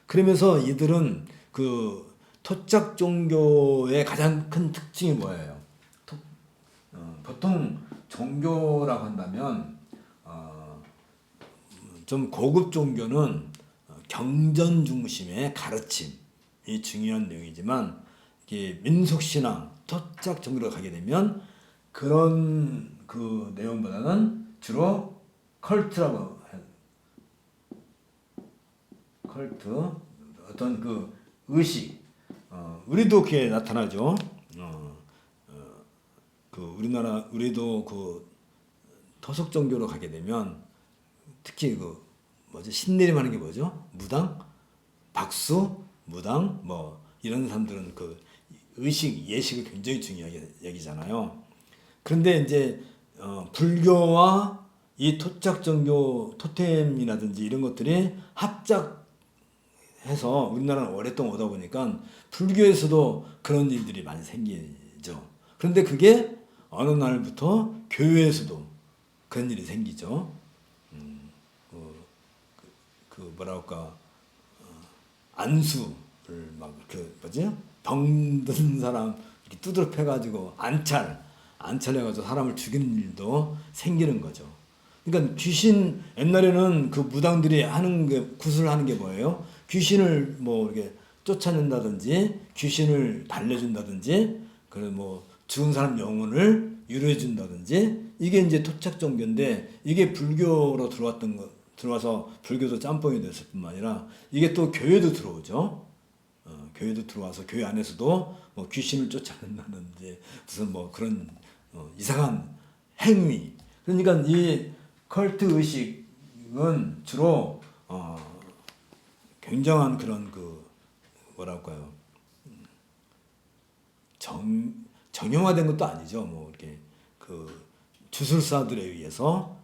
그러면서 이들은 그 토착 종교의 가장 큰 특징이 뭐예요? 보통 종교라고 한다면 좀 고급 종교는 경전 중심의 가르침이 중요한 내용이지만 이게 민속신앙, 토착 종교로 가게 되면 그런 그 내용보다는 주로 컬트라고 해요. 컬트, 어떤 그 의식, 우리도 그게 나타나죠. 그 우리도 그 토속 종교로 가게 되면 특히 그 뭐죠? 신내림 하는 게 뭐죠? 무당, 박수, 무당 뭐 이런 사람들은 그 의식, 예식을 굉장히 중요하게 여기잖아요. 그런데 이제 불교와 이 토착 종교 토템이라든지 이런 것들이 합작해서 우리나라는 오랫동안 오다 보니까 불교에서도 그런 일들이 많이 생기죠. 그런데 그게 어느 날부터 교회에서도 그런 일이 생기죠. 그 뭐라 할까, 안수를 막 그 뭐지, 병든 사람 이렇게 두드러 패가지고 안찰해가지고 사람을 죽이는 일도 생기는 거죠. 그러니까 귀신, 옛날에는 그 무당들이 하는 게, 구슬하는 게 뭐예요? 귀신을 뭐 이렇게 쫓아낸다든지 귀신을 달래준다든지 그리고 뭐 죽은 사람 영혼을 유로해준다든지, 이게 이제 토착 종교인데, 이게 불교로 들어와서 불교도 짬뽕이 됐을 뿐만 아니라 이게 또 교회도 들어오죠. 교회도 들어와서 교회 안에서도 뭐 귀신을 쫓아낸다든지 무슨 뭐 그런 이상한 행위. 그러니까 이 컬트 의식은 주로 굉장한 그런 그 뭐랄까요, 정형화된 것도 아니죠. 뭐 이렇게 그 주술사들에 의해서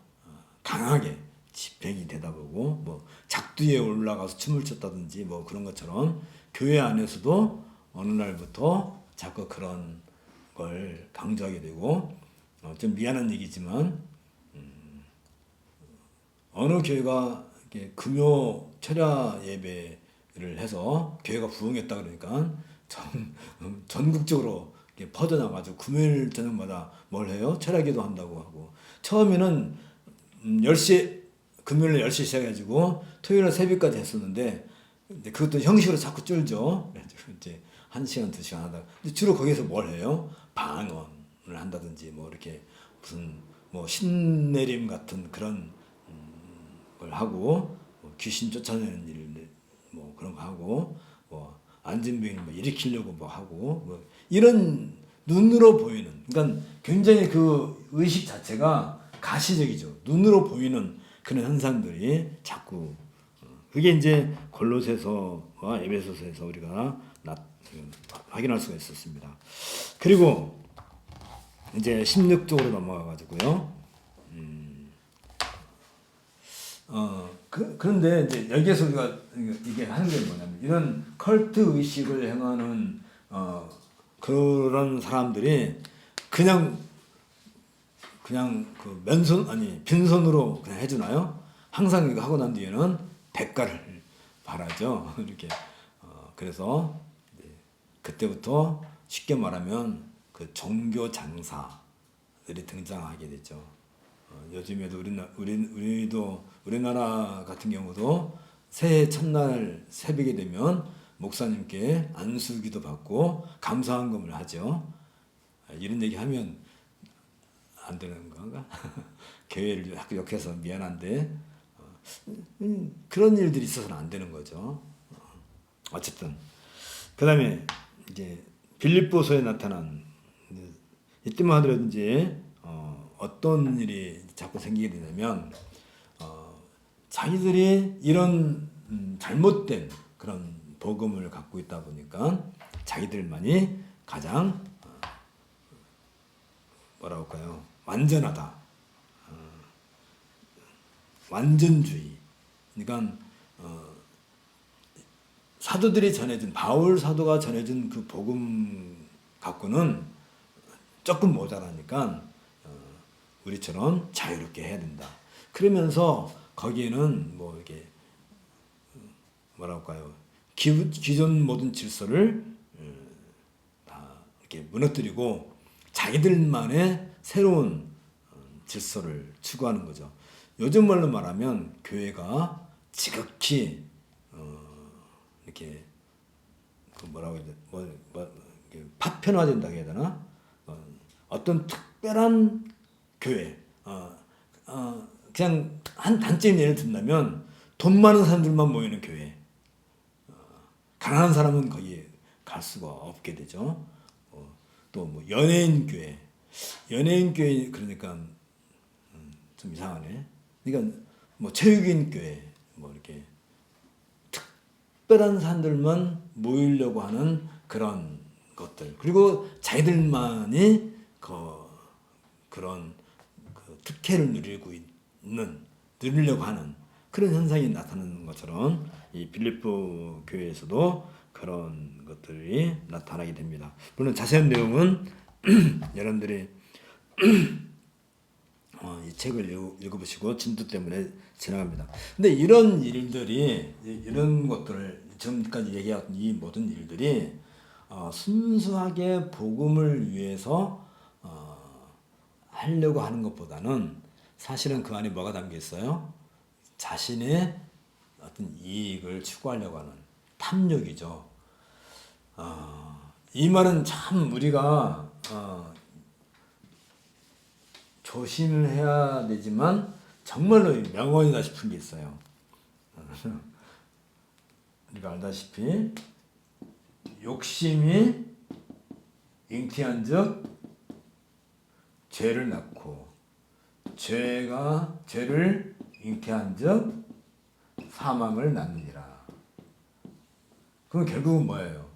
강하게 집행이 되다 보고, 뭐 작두에 올라가서 춤을 췄다든지 뭐 그런 것처럼 교회 안에서도 어느 날부터 자꾸 그런 걸 강조하게 되고, 좀 미안한 얘기지만 어느 교회가 이렇게 금요 철야 예배를 해서 교회가 부흥했다 그러니까 전국적으로 이렇게 퍼져나가지고 금요일 저녁마다 뭘 해요? 철야기도 한다고 하고, 처음에는 10시, 금요일 10시 시작해가지고 토요일 새벽까지 했었는데, 근데 그것도 형식으로 자꾸 줄죠. 그래가지고 이제 1시간, 2시간 하다가, 근데 주로 거기서 뭘 해요? 방언을 한다든지, 뭐 이렇게 무슨 뭐 신내림 같은 그런 걸 하고, 뭐 귀신 쫓아내는 일, 뭐 그런 거 하고, 뭐 안진병을 뭐 일으키려고 뭐 하고, 뭐 이런 눈으로 보이는, 그러니까 굉장히 그 의식 자체가 가시적이죠. 눈으로 보이는 그런 현상들이 자꾸, 그게 이제 골로새서와 에베소서에서 우리가 확인할 수가 있었습니다. 그리고 이제 16쪽으로 넘어가 가지고요. 그런데 이제 여기에서 우리가 이게 하는 게 뭐냐면, 이런 컬트 의식을 행하는 그런 사람들이 그냥 그 맨손, 아니 빈손으로 그냥 해주나요? 항상 이거 하고 난 뒤에는 대가를 바라죠. 이렇게 그래서 그때부터 쉽게 말하면 그 종교 장사들이 등장하게 됐죠. 요즘에도 우리나라 같은 경우도 새해 첫날 새벽이 되면 목사님께 안수기도 받고 감사한금을 하죠. 이런 얘기 하면 안 되는 건가? 교회를 자꾸 욕해서 미안한데 그런 일들이 있어서는 안 되는 거죠. 어쨌든 그다음에 이제 빌립보서에 나타난 이때만 하더라도 이제 어떤 일이 자꾸 생기게 되냐면 자기들이 이런 잘못된 그런 복음을 갖고 있다 보니까 자기들만이 가장 뭐라고 할까요? 완전하다. 완전주의. 그러니까 사도들이 전해준 바울 사도가 전해준 그 복음 갖고는 조금 모자라니까 우리처럼 자유롭게 해야 된다. 그러면서 거기에는 뭐 이렇게 뭐라고 할까요? 기존 모든 질서를 다 이렇게 무너뜨리고 자기들만의 새로운 질서를 추구하는 거죠. 요즘 말로 말하면 교회가 지극히 이렇게 그 뭐라고 해야 돼? 파편화된다고 해야 되나? 어떤 특별한 교회, 그냥 한 단적인 예를 든다면 돈 많은 사람들만 모이는 교회, 가난한 사람은 거기에 갈 수가 없게 되죠. 또 뭐 연예인 교회 그러니까 좀 이상하네. 그러니까 뭐 체육인 교회 뭐 이렇게 특별한 사람들만 모이려고 하는 그런 것들, 그리고 자기들만이 그런 그 특혜를 누리려고 하는 그런 현상이 나타나는 것처럼 이 빌립보 교회에서도 그런 것들이 나타나게 됩니다. 물론 자세한 내용은 여러분들이 이 책을 읽어보시고 진도 때문에 지나갑니다. 근데 이런 일들이, 이런 것들을 지금까지 얘기한 이 모든 일들이 순수하게 복음을 위해서 하려고 하는 것보다는 사실은 그 안에 뭐가 담겨 있어요? 자신의 어떤 이익을 추구하려고 하는 탐욕이죠. 이 말은 참 우리가 조심을 해야 되지만 정말로 명언이다 싶은 게 있어요. 우리가 알다시피 욕심이 잉태한즉 죄를 낳고 죄를 잉태한즉 사망을 낳느니라. 그럼 결국은 뭐예요?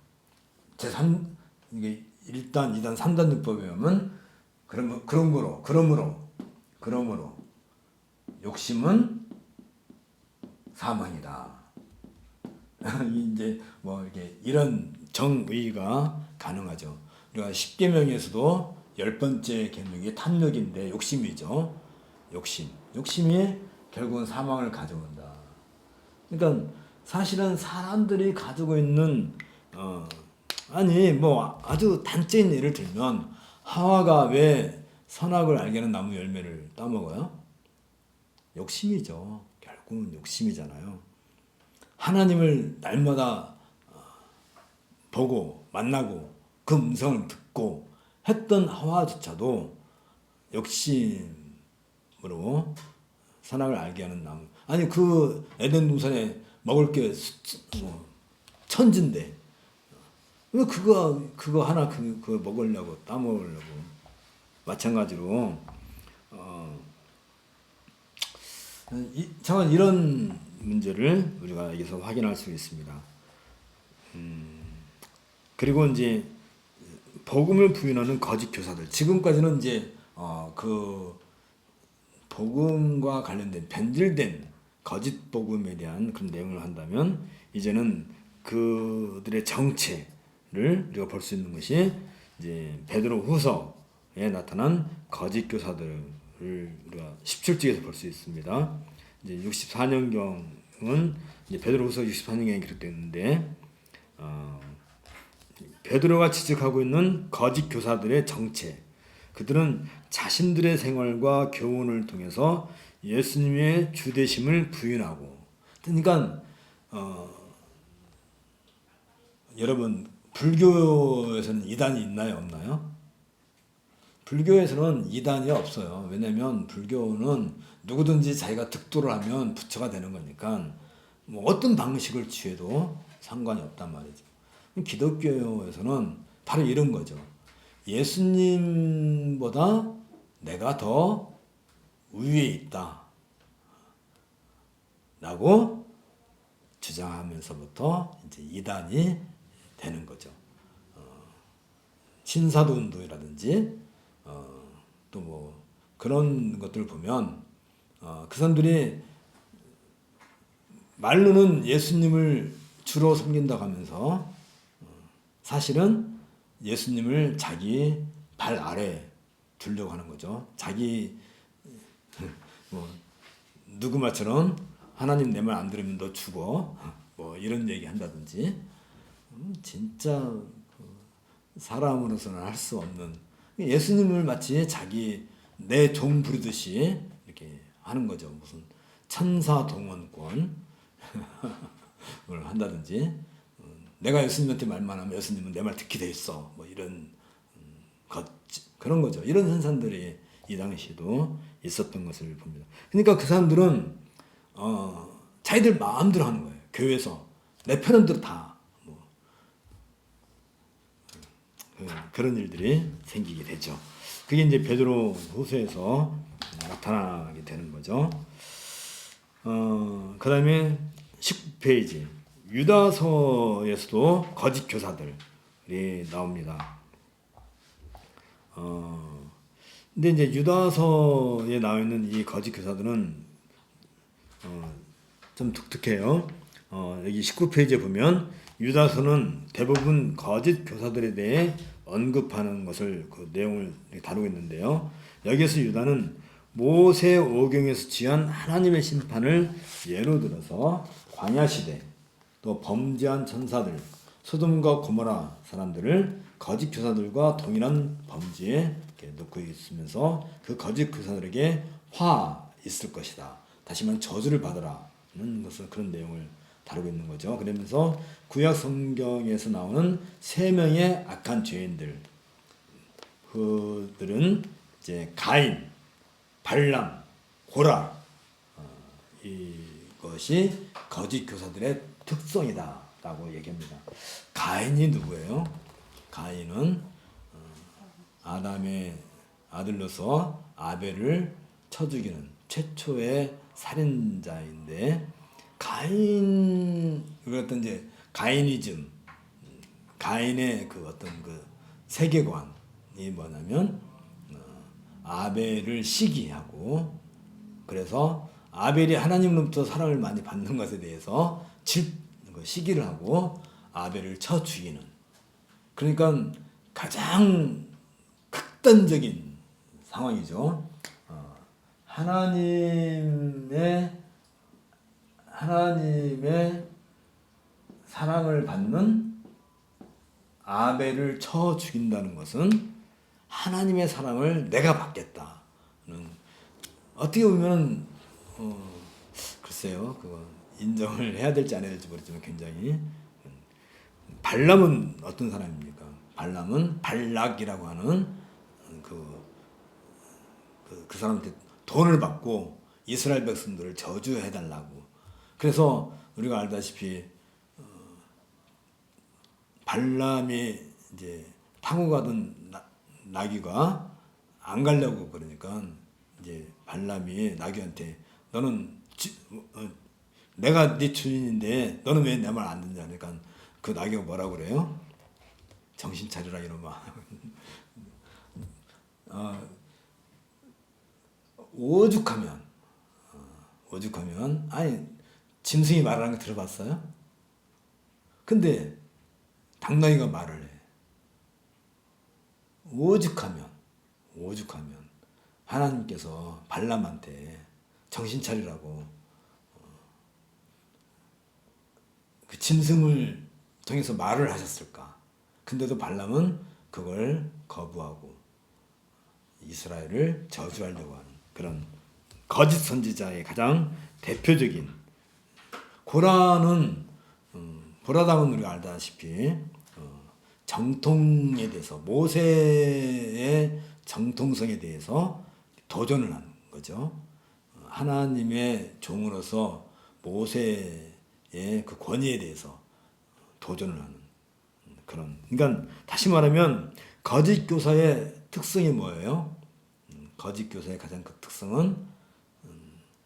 이게 1단, 2단, 3단 율법에 보면 그러므로 욕심은 사망이다. 이제 뭐 이렇게 이런 정의가 가능하죠. 우리가 10계명에서도 10번째 계명이 탐욕인데 욕심이죠. 욕심이 결국은 사망을 가져온다. 그러니까 사실은 사람들이 가지고 있는 뭐 아주 단적인 예를 들면 하와가 왜 선악을 알게 하는 나무 열매를 따먹어요? 욕심이죠. 결국은 욕심이잖아요. 하나님을 날마다 보고 만나고 그 음성을 듣고 했던 하와조차도 욕심으로 선악을 알게 하는 나무. 아니 그 에덴 동산에 먹을 게 천진데 왜 그거 하나 그거 먹으려고 따먹으려고. 마찬가지로 정말 이런 문제를 우리가 여기서 확인할 수 있습니다. 그리고 이제 복음을 부인하는 거짓 교사들. 지금까지는 이제 그 복음과 관련된 변질된 거짓 복음에 대한 그런 내용을 한다면 이제는 그들의 정체를 우리가 볼 수 있는 것이 이제 베드로후서에 나타난 거짓 교사들을 우리가 17쪽에서 볼 수 있습니다. 이제 64년경은 이제 베드로후서 64년경에 기록되어 있는데 베드로가 지적하고 있는 거짓 교사들의 정체. 그들은 자신들의 생활과 교훈을 통해서 예수님의 주되심을 부인하고. 그러니까 여러분 불교에서는 이단이 있나요, 없나요? 불교에서는 이단이 없어요. 왜냐면 불교는 누구든지 자기가 득도를 하면 부처가 되는 거니까 뭐 어떤 방식을 취해도 상관이 없단 말이죠. 기독교에서는 바로 이런 거죠. 예수님보다 내가 더 우위에 있다 라고 주장하면서부터 이제 이단이 되는 거죠. 신사도 운동이라든지 또 뭐 그런 것들을 보면 그 사람들이 말로는 예수님을 주로 섬긴다고 하면서 사실은 예수님을 자기 발 아래 두려고 하는 거죠. 자기 뭐 누구 말처럼 하나님 내 말 안 들으면 너 죽어 뭐 이런 얘기 한다든지 진짜 사람으로서는 할 수 없는 예수님을 마치 자기 내 종 부르듯이 이렇게 하는 거죠. 무슨 천사 동원권을 한다든지 내가 예수님한테 말만 하면 예수님은 내 말 듣게 돼 있어 뭐 이런 그런 거죠. 이런 현상들이 이 당시에도 있었던 것을 봅니다. 그러니까 그 사람들은 자기들 마음대로 하는 거예요. 교회에서 내 편한 대로 다 뭐 그런 일들이 생기게 되죠. 그게 이제 베드로 후서에서 나타나게 되는 거죠. 그 다음에 19페이지 유다서에서도 거짓 교사들이 나옵니다. 근데 이제 유다서에 나와 있는 이 거짓 교사들은 좀 독특해요. 여기 19페이지에 보면 유다서는 대부분 거짓 교사들에 대해 언급하는 것을 그 내용을 다루고 있는데요. 여기서 유다는 모세 오경에서 취한 하나님의 심판을 예로 들어서 광야 시대 또 범죄한 천사들 소돔과 고모라 사람들을 거짓 교사들과 동일한 범죄에 이렇게 놓고 있으면서 그 거짓 교사들에게 화 있을 것이다. 다시 말하면 저주를 받으라는 것을 그런 내용을 다루고 있는 거죠. 그러면서 구약 성경에서 나오는 세 명의 악한 죄인들, 그들은 이제 가인, 발람, 고라, 이것이 거짓 교사들의 특성이다라고 얘기합니다. 가인이 누구예요? 가인은 아담의 아들로서 아벨을 쳐 죽이는 최초의 살인자인데 가인 어떤 이제 가이니즘 가인의 그 어떤 그 세계관이 뭐냐면 아벨을 시기하고 그래서 아벨이 하나님으로부터 사랑을 많이 받는 것에 대해서 시기를 하고 아벨을 쳐 죽이는 그러니까 가장 극단적인 상황이죠. 하나님의 사랑을 받는 아벨을 쳐 죽인다는 것은 하나님의 사랑을 내가 받겠다는 어떻게 보면 글쎄요 그거 인정을 해야 될지 안 해야 될지 모르지만 굉장히 발람은 어떤 사람입니까? 발람은 발락이라고 하는 그 사람한테 돈을 받고 이스라엘 백성들을 저주해달라고. 그래서 우리가 알다시피 발람이 이제 타고 가던 나귀가 안 가려고 그러니까 이제 발람이 나귀한테 너는 내가 네 주인인데 너는 왜 내 말 안 듣냐 그러니까 그 나귀가 뭐라고 그래요? 정신 차리라 이놈아. 오죽하면 아니 짐승이 말하는 거 들어봤어요? 근데 당나귀가 말을 해. 오죽하면 하나님께서 발람한테 정신 차리라고 그 짐승을 통해서 말을 하셨을까? 근데도 발람은 그걸 거부하고 이스라엘을 저주하려고 하는 그런 거짓 선지자의 가장 대표적인 고라는 고라당은 우리가 알다시피 정통에 대해서 모세의 정통성에 대해서 도전을 하는 거죠. 하나님의 종으로서 모세의 그 권위에 대해서 도전을 하는 그런. 그러니까 다시 말하면 거짓 교사의 특성이 뭐예요? 거짓 교사의 가장 큰 특성은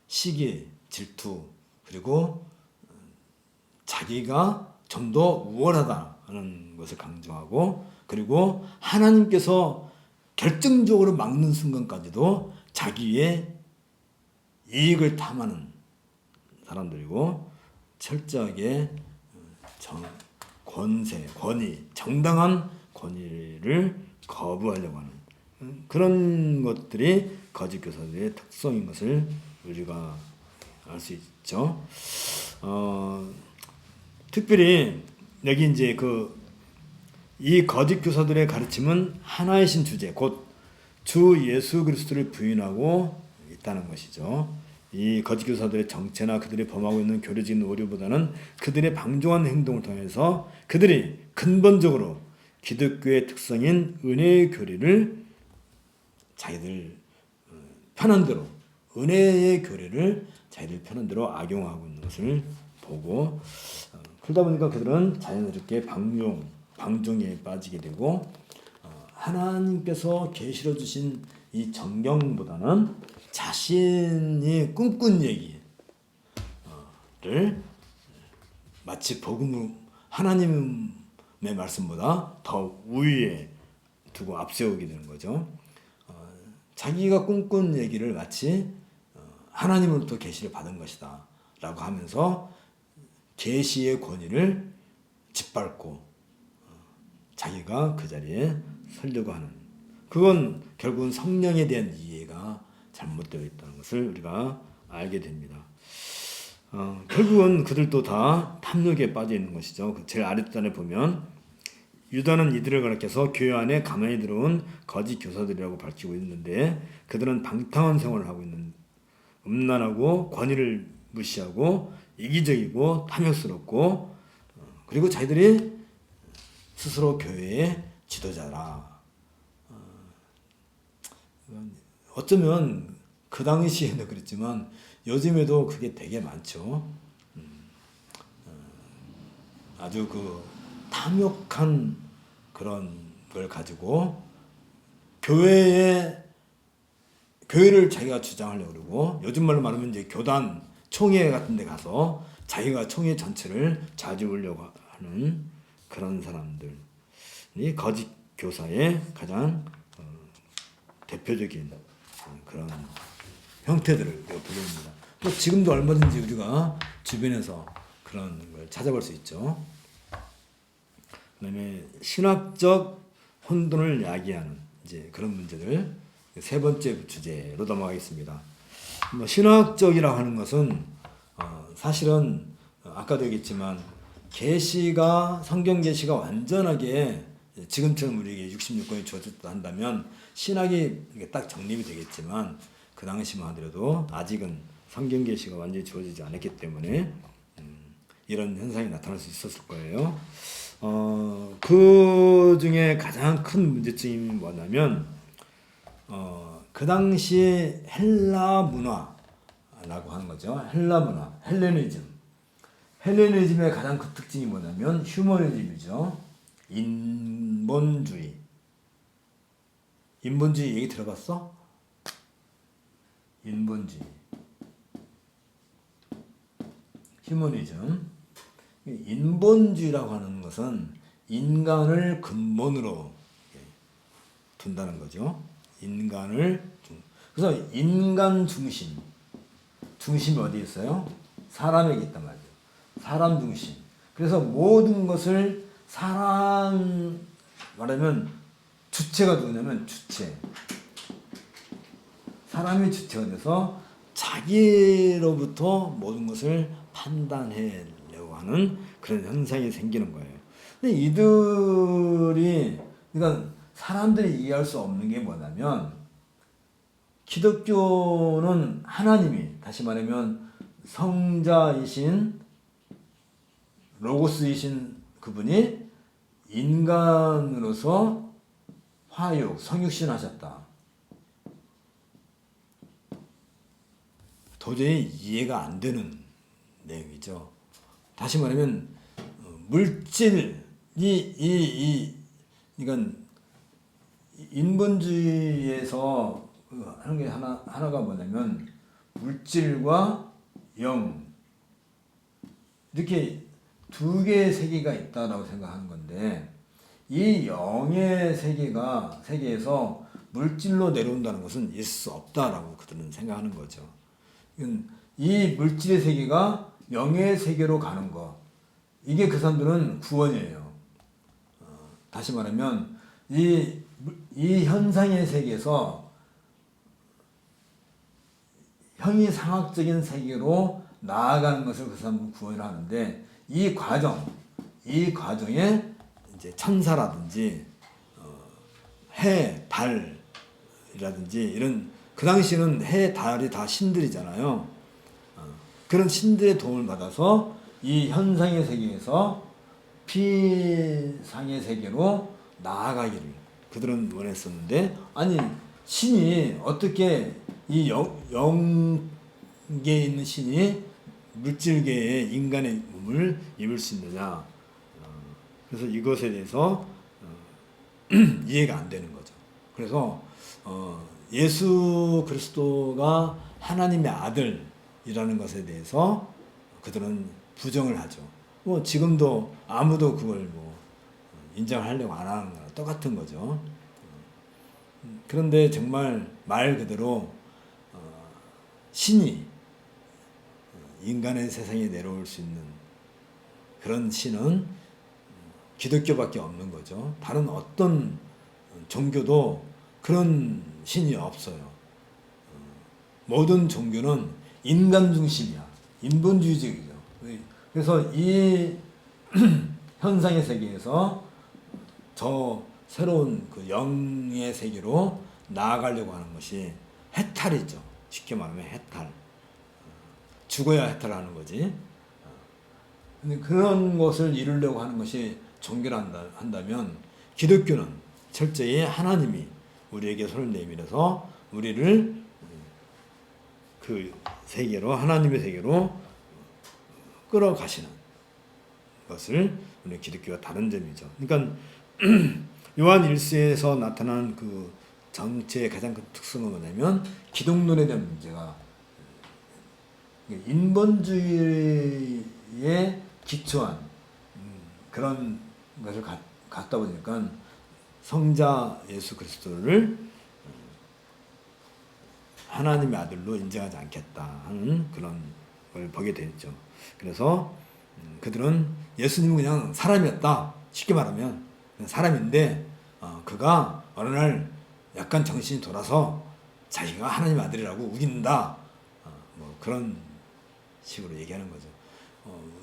시기, 질투, 그리고 자기가 좀 더 우월하다는 것을 강조하고, 그리고 하나님께서 결정적으로 막는 순간까지도 자기의 이익을 탐하는 사람들이고, 철저하게 권위, 정당한 권위를 거부하려고 하는 그런 것들이 거짓 교사들의 특성인 것을 우리가 알 수 있죠. 특별히 여기 이제 이 거짓 교사들의 가르침은 하나이신 주제, 곧 주 예수 그리스도를 부인하고 있다는 것이죠. 이 거짓 교사들의 정체나 그들이 범하고 있는 교리적인 오류보다는 그들의 방종한 행동을 통해서 그들이 근본적으로 기독교의 특성인 은혜의 교리를 자기들 편한 대로, 은혜의 교리를 자기들 편한 대로 악용하고 있는 것을 보고, 그러다 보니까 그들은 자연스럽게 방종에 빠지게 되고, 하나님께서 계시로 주신 이 정경보다는 자신이 꿈꾼 얘기를 마치 복음으로 하나님의 말씀보다 더 우위에 두고 앞세우게 되는 거죠. 자기가 꿈꾼 얘기를 마치 하나님으로부터 계시를 받은 것이다 라고 하면서 계시의 권위를 짓밟고 자기가 그 자리에 서려고 하는, 그건 결국은 성령에 대한 이해가 잘못되어 있다는 것을 우리가 알게 됩니다. 결국은 그들도 다 탐욕에 빠져 있는 것이죠. 제일 아랫단에 보면 유다는 이들을 가리켜서 교회 안에 가만히 들어온 거짓 교사들이라고 밝히고 있는데, 그들은 방탕한 생활을 하고 있는, 음란하고 권위를 무시하고 이기적이고 탐욕스럽고, 그리고 자기들이 스스로 교회의 지도자라. 어쩌면 그 당시에도 그랬지만 요즘에도 그게 되게 많죠. 아주 탐욕한 그런 걸 가지고 교회를 자기가 주장하려고 그러고, 요즘 말로 말하면 이제 교단 총회 같은 데 가서 자기가 총회 전체를 좌지우려고 하는 그런 사람들이 거짓 교사의 가장 대표적인 그런 형태들을 보여줍니다. 또 지금도 얼마든지 우리가 주변에서 그런 걸 찾아볼 수 있죠. 그다음에 신학적 혼돈을 야기하는 이제 그런 문제들, 세 번째 주제로 넘어가겠습니다. 신학적이라고 하는 것은 사실은 아까도 얘기했지만 성경 계시가 완전하게 지금처럼 우리에게 66권이 주어졌다 한다면 신학이 딱 정립이 되겠지만, 그 당시만 하더라도 아직은 성경 계시가 완전히 주어지지 않았기 때문에 이런 현상이 나타날 수 있었을 거예요. 그 중에 가장 큰 문제점이 뭐냐면 그 당시 헬라 문화라고 하는 거죠. 헬라 문화, 헬레니즘의 가장 큰 특징이 뭐냐면 휴머니즘이죠. 인본주의 얘기 들어봤어? 인본주의, 휴머니즘. 인본주의라고 하는 것은 인간을 근본으로 둔다는 거죠. 그래서 인간 중심이 어디에 있어요? 사람에게 있단 말이에요. 사람 중심. 그래서 모든 것을 말하면 주체가 누구냐면 사람이 주체가 돼서 자기로부터 모든 것을 판단하려고 하는 그런 현상이 생기는 거예요. 근데 그러니까 사람들이 이해할 수 없는 게 뭐냐면, 기독교는 하나님이, 다시 말하면 성자이신 로고스이신 그분이 인간으로서 성육신 하셨다. 도저히 이해가 안 되는 내용이죠. 다시 말하면 물질이 이건 인본주의에서 하는 게 하나가 뭐냐면 물질과 영 이렇게 두 개의 세계가 있다라고 생각하는 건데 이 영의 세계에서 물질로 내려온다는 것은 있을 수 없다라고 그들은 생각하는 거죠. 이 물질의 세계가 영의 세계로 가는 것 이게 그 사람들은 구원이에요. 다시 말하면 이 현상의 세계에서 형이상학적인 세계로 나아가는 것을 그 사람은 구원을 하는데 이 과정에 이제 천사라든지 해, 달이라든지 이런 그 당시에는 해, 달이 다 신들이잖아요. 그런 신들의 도움을 받아서 이 현상의 세계에서 피상의 세계로 나아가기를 그들은 원했었는데 아니 신이 어떻게 이 영계에 있는 신이 물질계의 인간의 몸을 입을 수 있느냐. 그래서 이것에 대해서 이해가 안 되는 거죠. 그래서 예수 그리스도가 하나님의 아들이라는 것에 대해서 그들은 부정을 하죠. 뭐 지금도 아무도 그걸 뭐 인정하려고 안 하는 거랑 똑같은 거죠. 그런데 정말 말 그대로 신이 인간의 세상에 내려올 수 있는 그런 신은 기독교밖에 없는 거죠. 다른 어떤 종교도 그런 신이 없어요. 모든 종교는 인간 중심이야. 인본주의적이죠. 그래서 이 현상의 세계에서 저 새로운 그 영의 세계로 나아가려고 하는 것이 해탈이죠. 쉽게 말하면 해탈. 죽어야 해탈을 하는 거지. 근데 그런 것을 이루려고 하는 것이 종교를 한다면 기독교는 철저히 하나님이 우리에게 손을 내밀어서 우리를 그 세계로 하나님의 세계로 끌어가시는 것을 우리 기독교와 다른 점이죠. 그러니까 요한 1세에서 나타난 그 정체의 가장 큰 특성은 뭐냐면 기독론에 대한 문제가 인본주의에 기초한 그런 것을 갖다 보니까 성자 예수 그리스도를 하나님의 아들로 인정하지 않겠다 하는 그런 걸 보게 되었죠. 그래서 그들은 예수님은 그냥 사람이었다. 쉽게 말하면 사람인데 그가 어느 날 약간 정신이 돌아서 자기가 하나님의 아들이라고 우긴다. 뭐 그런 식으로 얘기하는 거죠.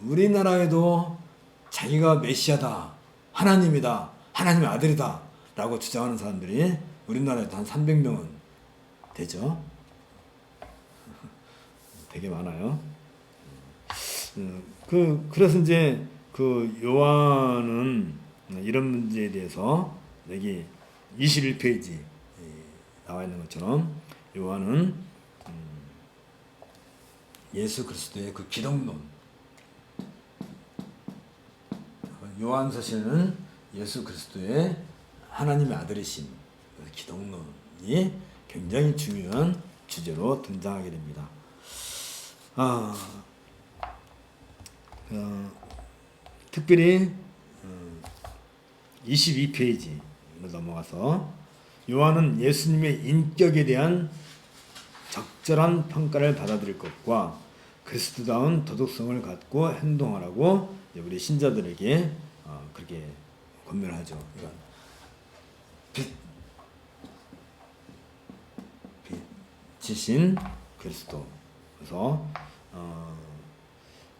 우리나라에도 자기가 메시아다, 하나님이다, 하나님의 아들이다 라고 주장하는 사람들이 우리나라에도 한 300명은 되죠. 되게 많아요. 그래서 이제 그 요한은 이런 문제에 대해서 여기 21페이지 나와 있는 것처럼 요한은 예수 그리스도의 그 기독론 요한서신은 예수 그리스도의 하나님의 아들이신 기독론이 굉장히 중요한 주제로 등장하게 됩니다. 특별히 22페이지로 넘어가서 요한은 예수님의 인격에 대한 적절한 평가를 받아들일 것과 그리스도다운 도덕성을 갖고 행동하라고 우리 신자들에게 그렇게 권면을 하죠. 빛이신 그리스도. 그래서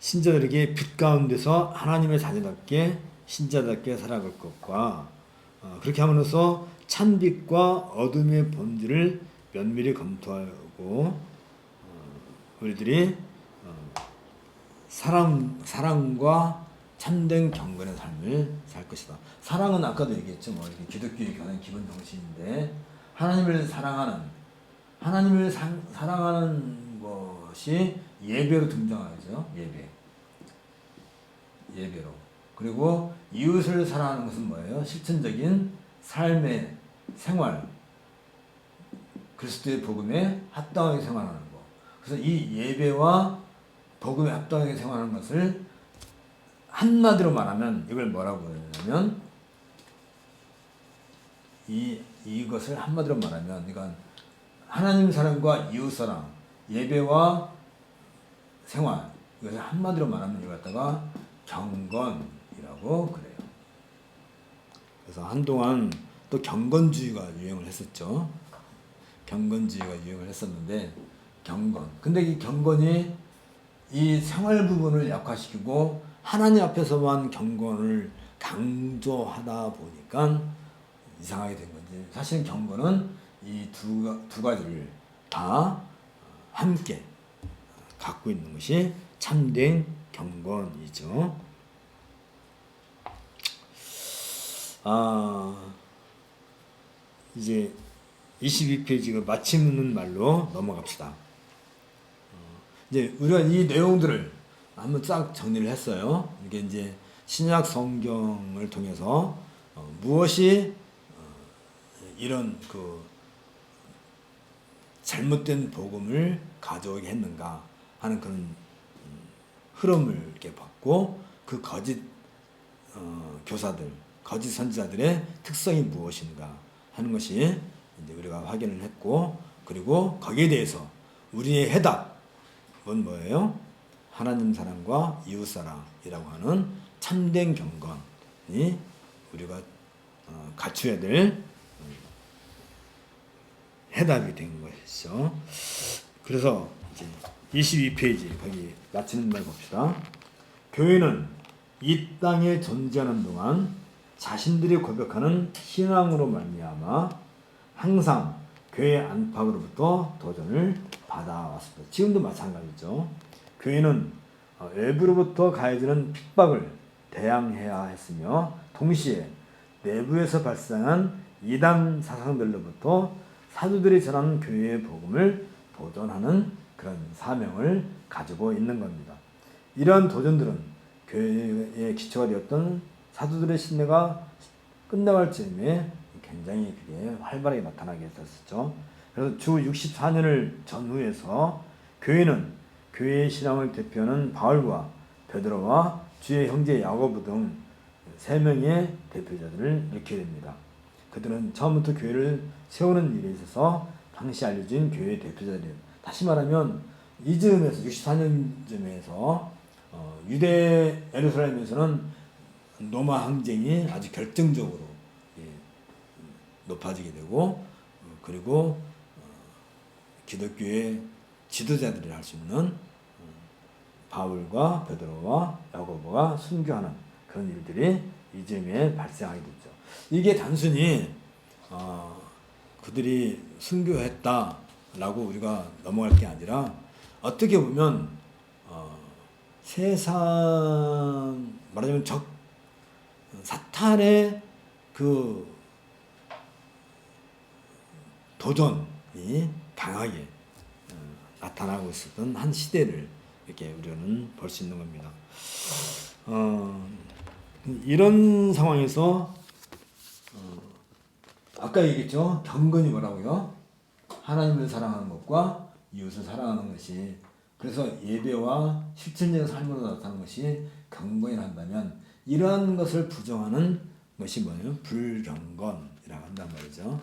신자들에게 빛 가운데서 하나님의 자녀답게 신자답게 살아갈 것과 그렇게 함으로써 찬빛과 어둠의 본질을 면밀히 검토하고 우리들이 사랑과 참된 경건의 삶을 살 것이다. 사랑은 아까도 얘기했죠. 뭐 이렇게 기독교의 가장 기본 정신인데 하나님을 사랑하는 뭐 없이 예배로 등장하죠. 예배로. 그리고 이웃을 사랑하는 것은 뭐예요? 실천적인 삶의 생활, 그리스도의 복음에 합당하게 생활하는 거. 그래서 이 예배와 복음에 합당하게 생활하는 것을 한마디로 말하면 이걸 뭐라고 하냐면 이것을 한마디로 말하면 이건 하나님 사랑과 이웃 사랑, 예배와 생활, 이것을 한마디로 말하면 이걸 갖다가 경건이라고 그래요. 그래서 한동안 또 경건주의가 유행을 했었죠. 경건주의가 유행을 했었는데 근데 이 경건이 이 생활 부분을 약화시키고 하나님 앞에서만 경건을 강조하다 보니까 이상하게 된 건지, 사실 경건은 이 두 가지를 다 함께 갖고 있는 것이 참된 경건이죠. 이제 22페이지가 마치는 말로 넘어갑시다. 이제 우리가 이 내용들을 한번 싹 정리를 했어요. 이게 이제 신약 성경을 통해서 무엇이 이런 그 잘못된 복음을 가져오게 했는가 하는 그런 흐름을 이렇게 봤고, 그 거짓 교사들, 거짓 선지자들의 특성이 무엇인가 하는 것이 이제 우리가 확인을 했고, 그리고 거기에 대해서 우리의 해답은 뭐예요? 하나님 사랑과 이웃 사랑이라고 하는 참된 경건이 우리가 갖춰야 될 해답이 된 것이죠. 그래서 이제 22페이지 거기 마치는 말 봅시다. 교회는 이 땅에 존재하는 동안 자신들이 고백하는 신앙으로 말미암아 항상 교회 안팎으로부터 도전을 받아왔습니다. 지금도 마찬가지죠. 교회는 외부로부터 가해지는 핍박을 대항해야 했으며, 동시에 내부에서 발생한 이단 사상들로부터 사도들이 전하는 교회의 복음을 도전하는 그런 사명을 가지고 있는 겁니다. 이러한 도전들은 교회의 기초가 되었던 사도들의 신뢰가 끝나갈 즈음에 굉장히 그게 활발하게 나타나게 했었죠. 그래서 주 64년을 전후해서 교회는 교회의 신앙을 대표하는 바울과 베드로와 주의 형제 야고보 등 3명의 대표자들을 일으키게 됩니다. 그들은 처음부터 교회를 세우는 일에 있어서 당시 알려진 교회의 대표자들이에요. 다시 말하면 이 즈음에서 64년쯤에서 유대 예루살렘에서는 로마 항쟁이 아주 결정적으로 높아지게 되고, 그리고 기독교의 지도자들이 할 수 있는 바울과 베드로와 야고보가 순교하는 그런 일들이 이 즈음에 발생하게 됐죠. 이게 단순히 그들이 순교했다라고 우리가 넘어갈 게 아니라, 어떻게 보면 세상 말하자면 사탄의 그 도전이 강하게 나타나고 있었던 한 시대를 이렇게 우리는 볼 수 있는 겁니다. 이런 상황에서 아까 얘기했죠. 경건이 뭐라고요? 하나님을 사랑하는 것과 이웃을 사랑하는 것이, 그래서 예배와 실천적인 삶으로 나타나는 것이 경건이라 한다면, 이러한 것을 부정하는 것이 뭐예요? 불경건이라고 한단 말이죠.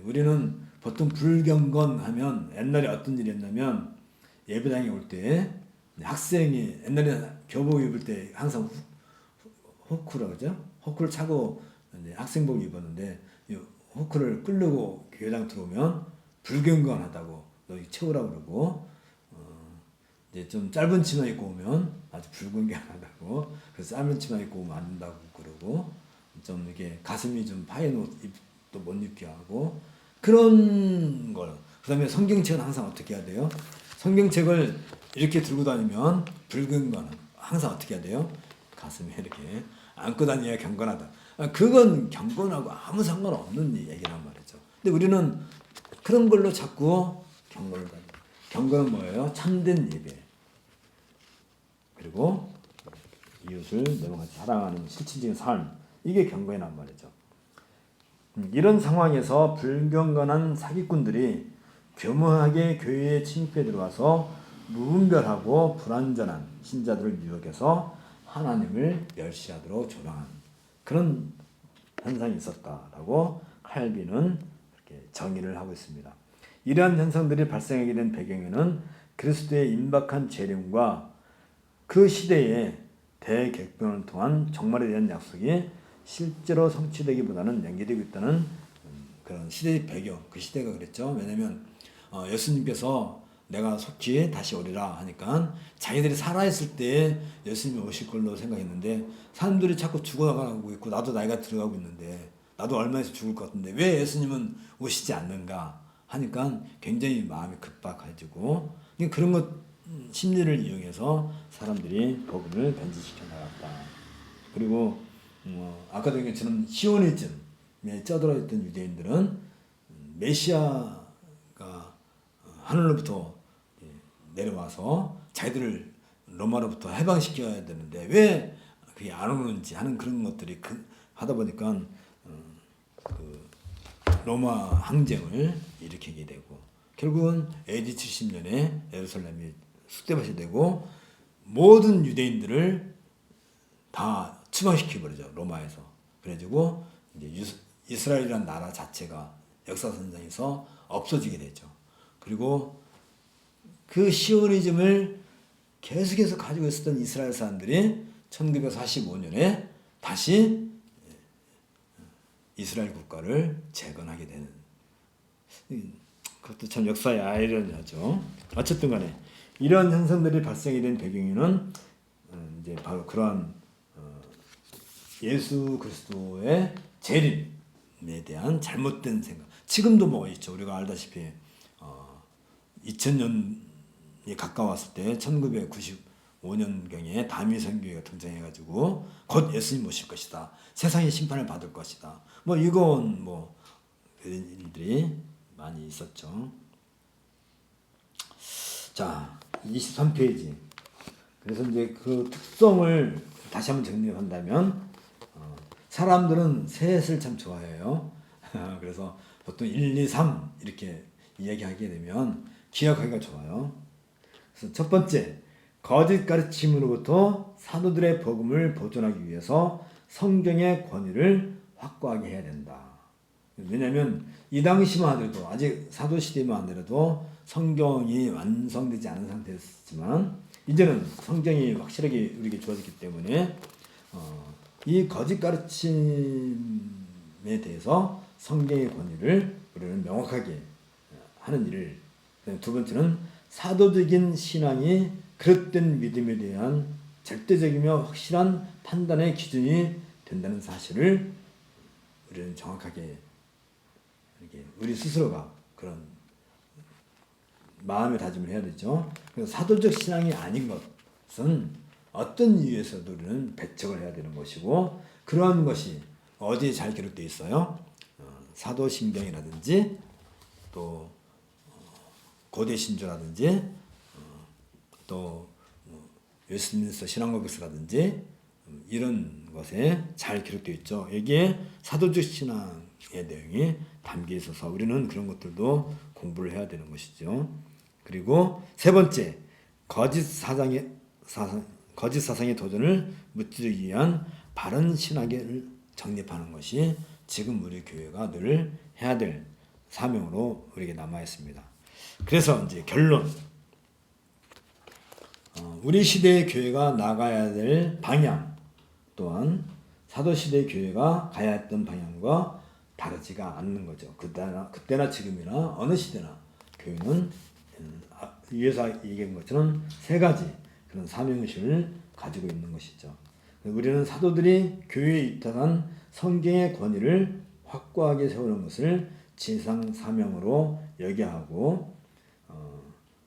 우리는 보통 불경건 하면 옛날에 어떤 일이 있냐면, 예배당에 올 때 학생이 옛날에 교복 입을 때 항상 호크라고 그러죠? 호크를 차고 학생복 입었는데, 호크를 끌고 교회당 들어오면 불경건하다고 너 채우라고 그러고, 이제 좀 짧은 치마 입고 오면 아주 불경건하다고, 그래서 짧은 치마 입고 오면 안 된다고 그러고, 좀 이렇게 가슴이 좀 파인 옷도 못 입게 하고, 그런 걸. 그 다음에 성경책은 항상 어떻게 해야 돼요? 성경책을 이렇게 들고 다니면 불경건, 항상 어떻게 해야 돼요? 가슴에 이렇게 안고 다녀야 경건하다. 그건 경건하고 아무 상관없는 얘기란 말이죠. 근데 우리는 그런 걸로 자꾸 경건을 가요. 경건은 뭐예요? 참된 예배. 그리고 이웃을 내가 같이 사랑하는 실질적인 삶. 이게 경건이란 말이죠. 이런 상황에서 불경건한 사기꾼들이 교묘하게 교회에 침입해 들어와서 무분별하고 불완전한 신자들을 유혹해서 하나님을 멸시하도록 조장한 그런 현상이 있었다라고 칼빈은 이렇게 정의를 하고 있습니다. 이러한 현상들이 발생하게 된 배경에는 그리스도의 임박한 재림과 그 시대의 대격변을 통한 종말에 대한 약속이 실제로 성취되기보다는 연기되고 있다는 그런 시대의 배경, 그 시대가 그랬죠. 왜냐하면 예수님께서 내가 속히 다시 오리라 하니까 자기들이 살아있을 때 예수님이 오실 걸로 생각했는데 사람들이 자꾸 죽어가고 있고 나도 나이가 들어가고 있는데 나도 얼마 있으면 죽을 것 같은데 왜 예수님은 오시지 않는가 하니까 굉장히 마음이 급박해지고 그런 것 심리를 이용해서 사람들이 복음을 변질시켜 나갔다. 그리고 아까도 얘기했지만 시오니즘에 쩌들어있던 유대인들은 메시아가 하늘로부터 내려와서 자기들을 로마로부터 해방시켜야 되는데 왜 그게 안 오는지 하는 그런 것들이 하다 보니까 그 로마 항쟁을 일으키게 되고 결국은 AD 70년에 예루살렘이 쑥대밭이 되고 모든 유대인들을 다 추방시켜버리죠. 로마에서. 그래가지고 이제 이스라엘이라는 나라 자체가 역사선상에서 없어지게 되죠. 그리고 그 시오니즘을 계속해서 가지고 있었던 이스라엘 사람들이 1945년에 다시 이스라엘 국가를 재건하게 되는 그것도 참 역사의 아이러니하죠. 어쨌든 간에 이런 현상들이 발생이 된 배경에는 이제 바로 그러한 예수 그리스도의 재림에 대한 잘못된 생각. 지금도 뭐 있죠. 우리가 알다시피 2000년이 가까웠을 때 1995년경에 다미 선교회가 등장해가지고 곧 예수님 오실 것이다. 세상의 심판을 받을 것이다. 뭐 이건 뭐 그런 일들이 많이 있었죠. 자, 23페이지. 그래서 이제 그 특성을 다시 한번 정리한다면 사람들은 셋을 참 좋아해요. 그래서 보통 1, 2, 3 이렇게 이야기하게 되면 기억하기가 좋아요. 그래서 첫 번째, 거짓 가르침으로부터 사도들의 복음을 보존하기 위해서 성경의 권위를 확고하게 해야 된다. 왜냐하면 이 당시만 하더라도 아직 사도시대만 하더라도 성경이 완성되지 않은 상태였지만 이제는 성경이 확실하게 우리에게 주어졌기 때문에 이 거짓 가르침에 대해서 성경의 권위를 우리는 명확하게 하는 일을. 두 번째는 사도적인 신앙이 그릇된 믿음에 대한 절대적이며 확실한 판단의 기준이 된다는 사실을 우리는 정확하게 이렇게 우리 스스로가 그런 마음의 다짐을 해야 되죠. 그래서 사도적 신앙이 아닌 것은 어떤 이유에서도 우리는 배척을 해야 되는 것이고 그러한 것이 어디에 잘 기록되어 있어요? 사도신경이라든지 또 고대신조라든지 또 웨스트민스터 신앙고백서라든지 이런 것에 잘 기록되어 있죠. 여기에 사도적 신앙의 내용이 담겨 있어서 우리는 그런 것들도 공부를 해야 되는 것이죠. 그리고 세 번째, 거짓 사상의 도전을 무찌르기 위한 바른 신학을 정립하는 것이 지금 우리 교회가 늘 해야 될 사명으로 우리에게 남아 있습니다. 그래서 이제 결론, 우리 시대의 교회가 나가야 될 방향 또한 사도 시대의 교회가 가야 했던 방향과 다르지가 않는 거죠. 그때나 지금이나 어느 시대나 교회는 위에서 얘기한 것처럼 세 가지 그런 사명의식을 가지고 있는 것이죠. 우리는 사도들이 교회에 입당한 성경의 권위를 확고하게 세우는 것을 지상 사명으로 여겨야 하고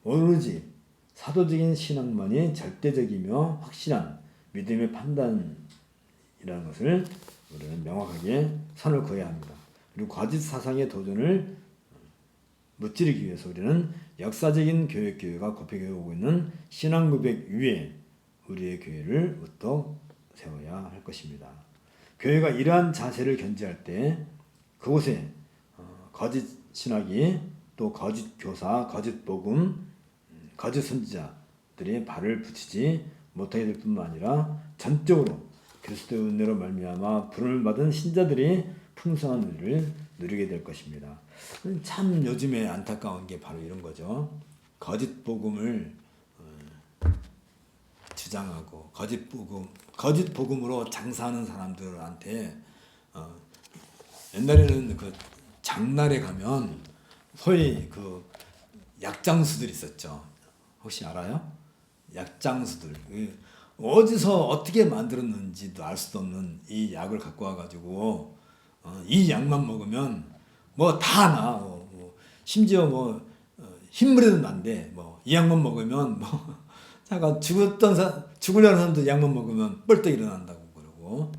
오로지 사도적인 신앙만이 절대적이며 확실한 믿음의 판단이라는 것을 우리는 명확하게 선을 그어야 합니다. 그리고 거짓 사상의 도전을 무찌르기 위해서 우리는 역사적인 교회가 고백해 오고 있는 신앙 고백 위에 우리의 교회를 우뚝 세워야 할 것입니다. 교회가 이러한 자세를 견지할 때 그곳에 거짓 신학이 또 거짓 교사, 거짓 복음, 거짓 선지자들이 발을 붙이지 못하게 될 뿐만 아니라 전적으로 그리스도의 은혜로 말미암아 부름을 받은 신자들이 풍성한 은혜를 누리게 될 것입니다. 참 요즘에 안타까운 게 바로 이런 거죠. 거짓 복음을 주장하고 거짓 복음으로 장사하는 사람들한테 옛날에는 그 장날에 가면 소위 그 약장수들 있었죠. 혹시 알아요? 약장수들. 어디서 어떻게 만들었는지도 알 수도 없는 이 약을 갖고 와가지고 이 약만 먹으면 뭐 다 나. 심지어 흰물에도 난데 이 약만 먹으면 잠깐 죽으려는 사람도 약만 먹으면 뻘떡 일어난다고 그러고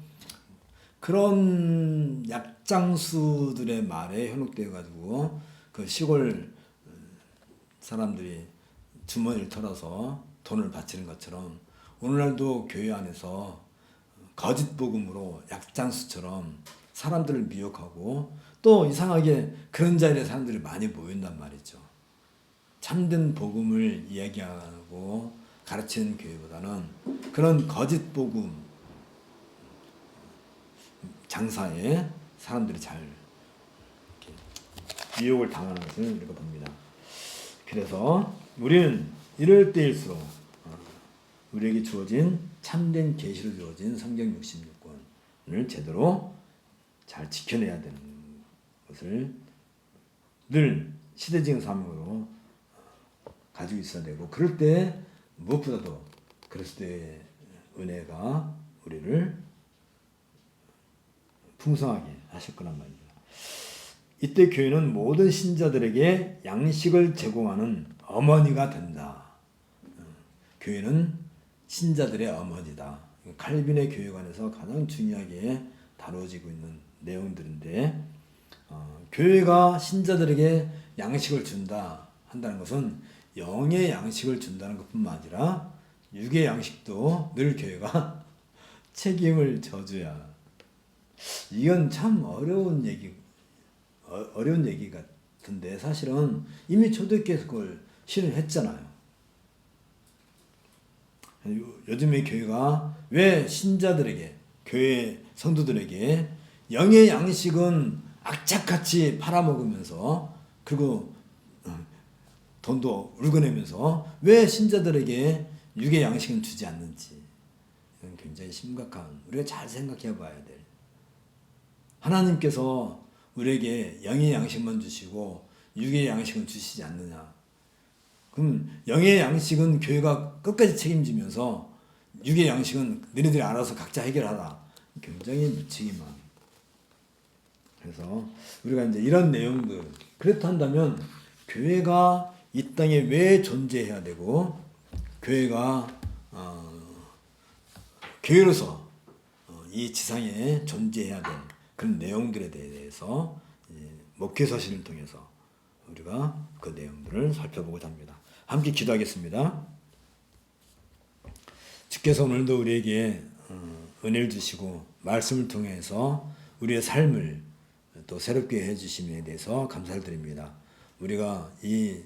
그런 약장수들의 말에 현혹되어 가지고 그 시골 사람들이 주머니를 털어서 돈을 바치는 것처럼 오늘날도 교회 안에서 거짓 복음으로 약장수처럼 사람들을 미혹하고 또 이상하게 그런 자리에 사람들이 많이 모인단 말이죠. 참된 복음을 이야기하고 가르치는 교회보다는 그런 거짓 복음 장사에 사람들이 잘 미혹을 당하는 것을 우리가 봅니다. 그래서 우리는 이럴 때일수록 우리에게 주어진 참된 계시로 주어진 성경 66권을 제대로 잘 지켜내야 되는 것을 늘 시대적인 사명으로 가지고 있어야 되고 그럴 때 무엇보다도 그리스도의 은혜가 우리를 풍성하게 하실 거란 말입니다. 이때 교회는 모든 신자들에게 양식을 제공하는 어머니가 된다. 교회는 신자들의 어머니다. 칼빈의 교회관에서 가장 중요하게 다뤄지고 있는 내용들인데 교회가 신자들에게 양식을 준다 한다는 것은 영의 양식을 준다는 것뿐만 아니라 육의 양식도 늘 교회가 책임을 져줘야. 이건 참 어려운 얘기 같은데 사실은 이미 초대교회에서 그걸 실현했잖아요. 요즘의 교회가 왜 신자들에게 교회 성도들에게 영의 양식은 악착같이 팔아먹으면서 그리고 돈도 울고내면서 왜 신자들에게 육의 양식은 주지 않는지 이건 굉장히 심각한 우리가 잘 생각해 봐야 될 하나님께서 우리에게 영의 양식만 주시고 육의 양식은 주시지 않느냐. 그럼 영의 양식은 교회가 끝까지 책임지면서 육의 양식은 너희들이 알아서 각자 해결하라. 굉장히 무책임한. 그래서 우리가 이제 이런 내용들 그렇다면 교회가 이 땅에 왜 존재해야 되고 교회가 교회로서 이 지상에 존재해야 될 그런 내용들에 대해서 목회서신을 통해서 우리가 그 내용들을 살펴보고자 합니다. 함께 기도하겠습니다. 주께서 오늘도 우리에게 은혜를 주시고 말씀을 통해서 우리의 삶을 또 새롭게 해주심에 대해서 감사를 드립니다. 우리가 이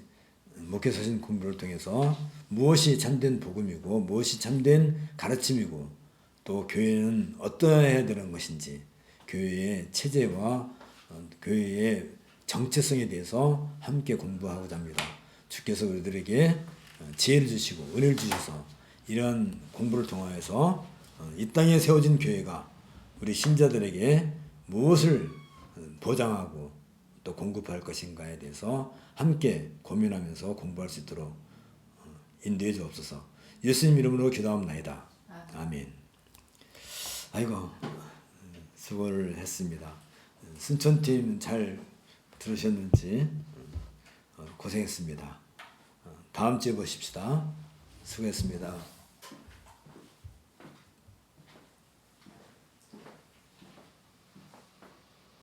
목회서신 공부를 통해서 무엇이 참된 복음이고 무엇이 참된 가르침이고 또 교회는 어떠해야 되는 것인지 교회의 체제와 교회의 정체성에 대해서 함께 공부하고자 합니다. 주께서 우리들에게 지혜를 주시고 은혜를 주셔서 이런 공부를 통하여서 이 땅에 세워진 교회가 우리 신자들에게 무엇을 보장하고 또 공급할 것인가에 대해서 함께 고민하면서 공부할 수 있도록 인도해 주옵소서. 예수님 이름으로 기도합니다. 아멘. 아이고 수고를 했습니다. 순천팀 잘 들으셨는지 고생했습니다. 다음 주에 보십시다. 수고했습니다.